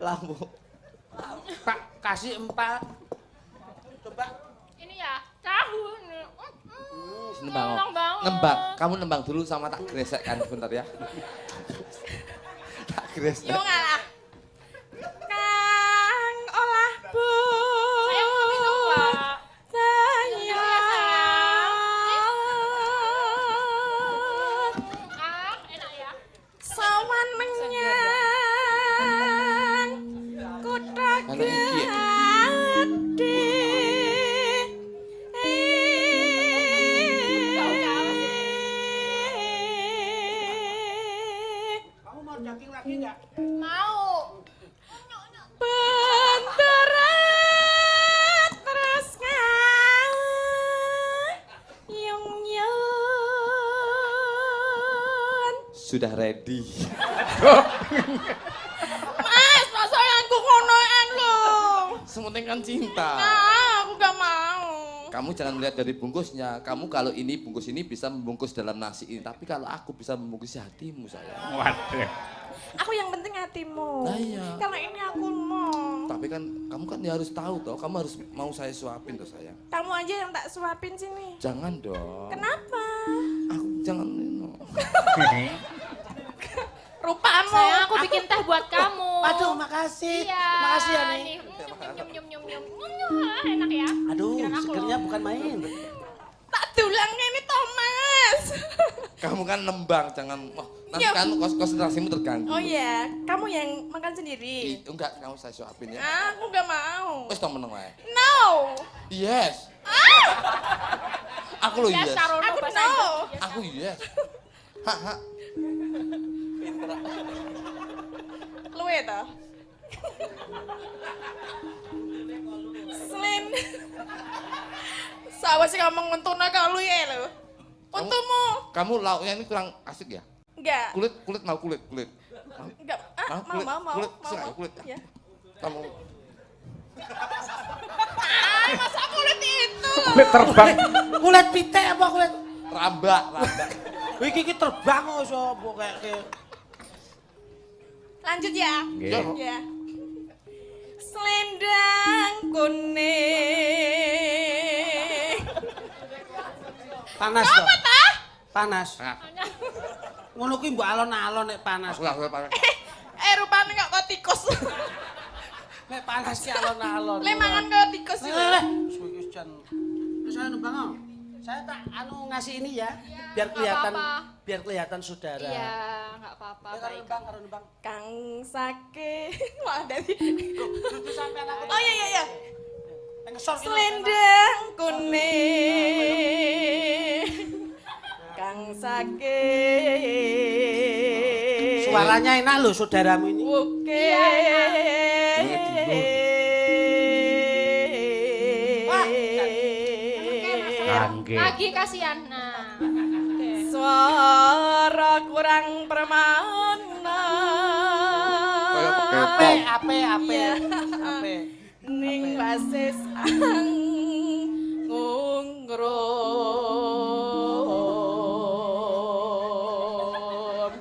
Lamu.
Pak, kasih 4. Coba.
Ini ya tahu nih.
Nembang.
Enak banget.
Nembang. Kamu nembang dulu sama tak gresekkan sebentar ya. Tak gresek.
Yo ngalah. Kang olah bu.
Sayang mau minum nggak? Ah, enak ya.
Sawan menyang kutha
Anak iki.
gede
sudah ready.
Mas, masa aku ngonoan lho.
Sementing kan cinta.
Nah, aku gak mau.
Kamu jangan melihat dari bungkusnya. Kamu kalau ini bungkus ini bisa membungkus dalam nasi ini, tapi kalau aku bisa membungkus hatimu sayang.
Waduh.
Aku yang penting hatimu.
Nah, iya.
Kalau ini aku mau.
Tapi kan kamu kan ya harus tahu toh, kamu harus mau saya suapin toh sayang.
Kamu aja yang tak suapin sini.
Jangan dong.
Kenapa?
Aku jangan.
Rupamu.
Sayang, aku bikin teh buat kamu.
Aduh, makasih.
Iya.
Makasih ya nih.
Enak ya.
Aduh,
Pikiran aku
segernya
loh.
bukan main.
Tak dulang ini Thomas.
Kamu kan nembang, jangan. Oh, nanti
Iya.
kan konsentrasimu terganggu.
Oh iya, kamu yang makan sendiri.
Enggak, kamu saya suapin ya.
Aku gak mau.
Wes tong meneng wae.
No.
Yes. Aku lo
Ya,
yes.
Sarono
Aku
bahasa
no.
Inggris.
Aku yes. Hak.
Luwe ta? Selain Sawa sih ngomong untuna kau luwe lho. Untumu.
Kamu lauknya ini kurang asik ya?
Enggak.
Kulit mau kulit.
Enggak.
Mau kulit, kulit, silakan, kulit.
Ya.
Kamu
Masa kulit itu?
Kulit terbang.
Kulit pitik apa kulit?
rambak.
Iki terbang kok iso kayak
Lanjut ya.
Nggih.
Ya. Selendang kuning.
panas
Apa
kok.
ta?
Panas.
Nah,
Ngono kuwi mbok alon-alon nek panas.
aku pakai.
Rupane kok tikus.
Nek panas ki alon-alon.
Le mangan kok tikus itu.
Wis jan. Wis ayo nembang. Oh. Saya tak ngasih ini ya, biar
nggak
kelihatan saudara.
Iya, nggak apa-apa.
Ya, karo
Baik.
nembang.
Kang Sake. Wah, dari.
Dudu sampean aku.
Oh iya.
Ngesor ki.
Selendang kuning. Kang Sake.
Suaranya enak loh saudaramu ini.
Oke.
Kangge.
Lagi kasihan. Nah.
Suara kurang permana.
Ape.
Ning basis ngungrum.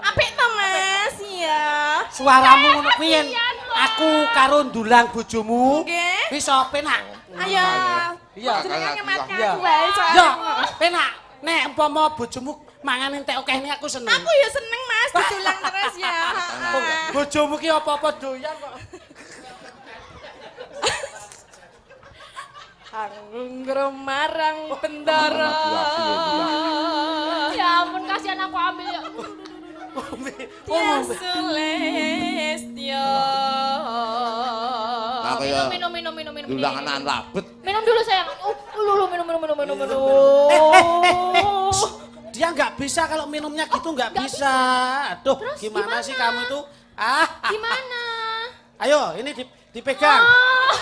Apik to Mas ya.
Suaramu ngono kuwi yen aku karo ndulang bojomu.
Nggih.
Wis penak.
Ayo.
Iya.
Jenengan nyematkan
Iya.
aku wae soalnya.
Yo, penak. Nek umpama bojomu mangan entek akeh ini aku seneng.
Aku ya seneng Mas didulang terus ya.
Bojomu ki apa-apa doyan kok.
Anggung marang bendara.
Ya ampun, kasihan aku ambil ya.
Ya Sulestyo.
Aku ya.
Minum.
Dulang anak labet.
Minum dulu sayang. Dulu minum.
Dia nggak bisa kalau minumnya gitu nggak bisa. Aduh,
Terus
gimana sih
gimana?
kamu itu?
Gimana?
Ayo, ini dipegang.
Oh.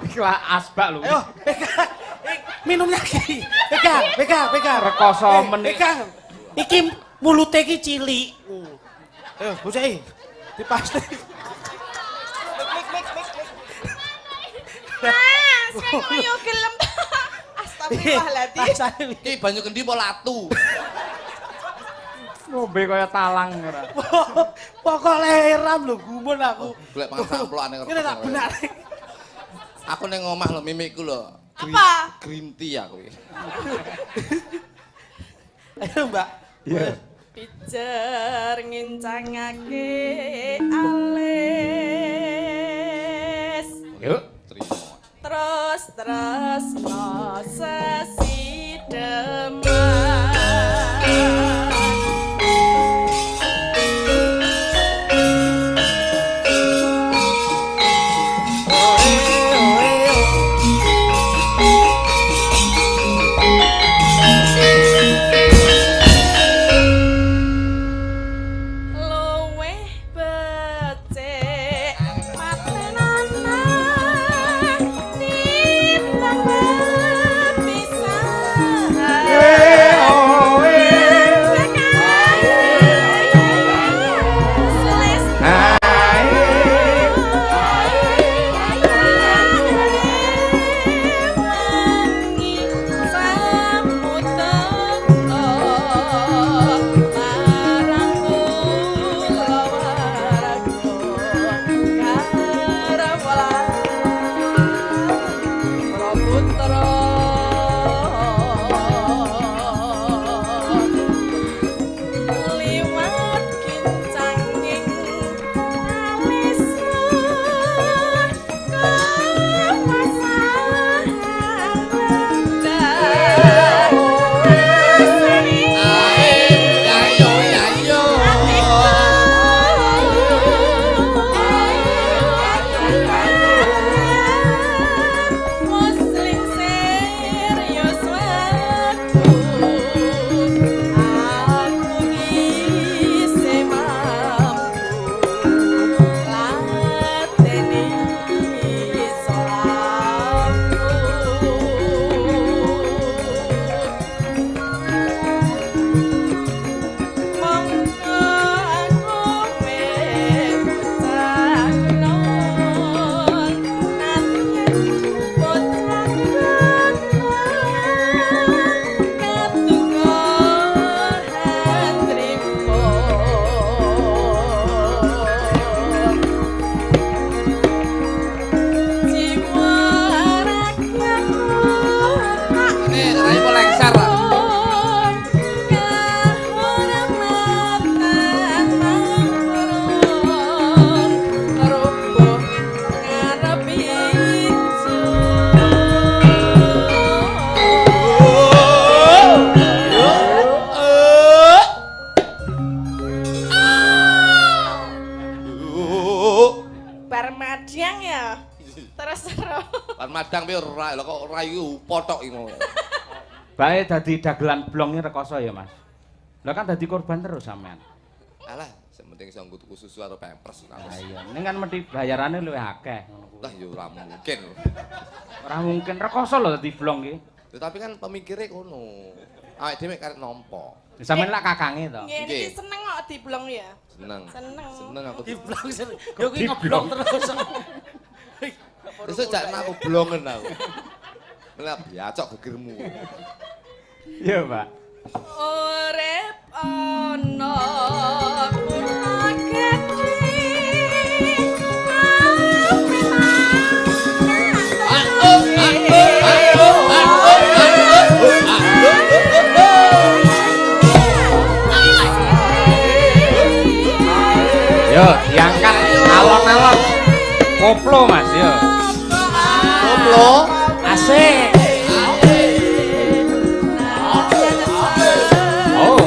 Ikhlas asbak lho.
Ayo, pegang. Minumnya lagi. Pegang.
Rekoso menit.
Pegang. Iki mulute iki cilik. Ayo, bocah iki. Dipasti.
Mas, kayak ngoyo gelem. Astagfirullahaladzim.
Ki banyu kendi apa latu?
Ngombe kaya talang ora.
Pokok leheran lho gumun aku.
Golek mangan samplokane
Ini tak benar.
Aku ning omah lho mimikku lho.
Apa?
Green tea aku.
Ayo, Mbak.
Iya.
Pijer ngincangake alis.
Yuk.
Terima.
Terus no sesi demen. Luweh becik matenana timbang bepisan.
Madang pi ora lho kok rayu potok iki ngono.
Bae dadi dagelan blong iki rekoso ya, Mas. Lah kan dadi korban terus sampean.
Alah, sing penting iso tuku susu karo pampers.
Lah iya, ning kan mesti bayarane luwih akeh ngono kuwi.
Lah ya ora mungkin.
Ora mungkin rekoso lho dadi blong iki.
Ya tapi kan pemikire ngono. Awake dhewe karep nampa.
Sampeyan lak kakange to.
Nggih, iki seneng kok diblong ya.
Seneng.
Seneng
Aku
Diblong seneng. Yo kuwi ngeblong terus.
Besok jak aku blongen aku. Lah biacok gegirmu.
Iya, Pak.
Urip ana kula gedhe.
Yo, diangkat alon-alon. Koplo, Mas, yo.
Koplo
Asik. Oh.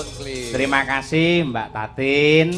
Nuwun, Kli.
Terima kasih Mbak Tatin.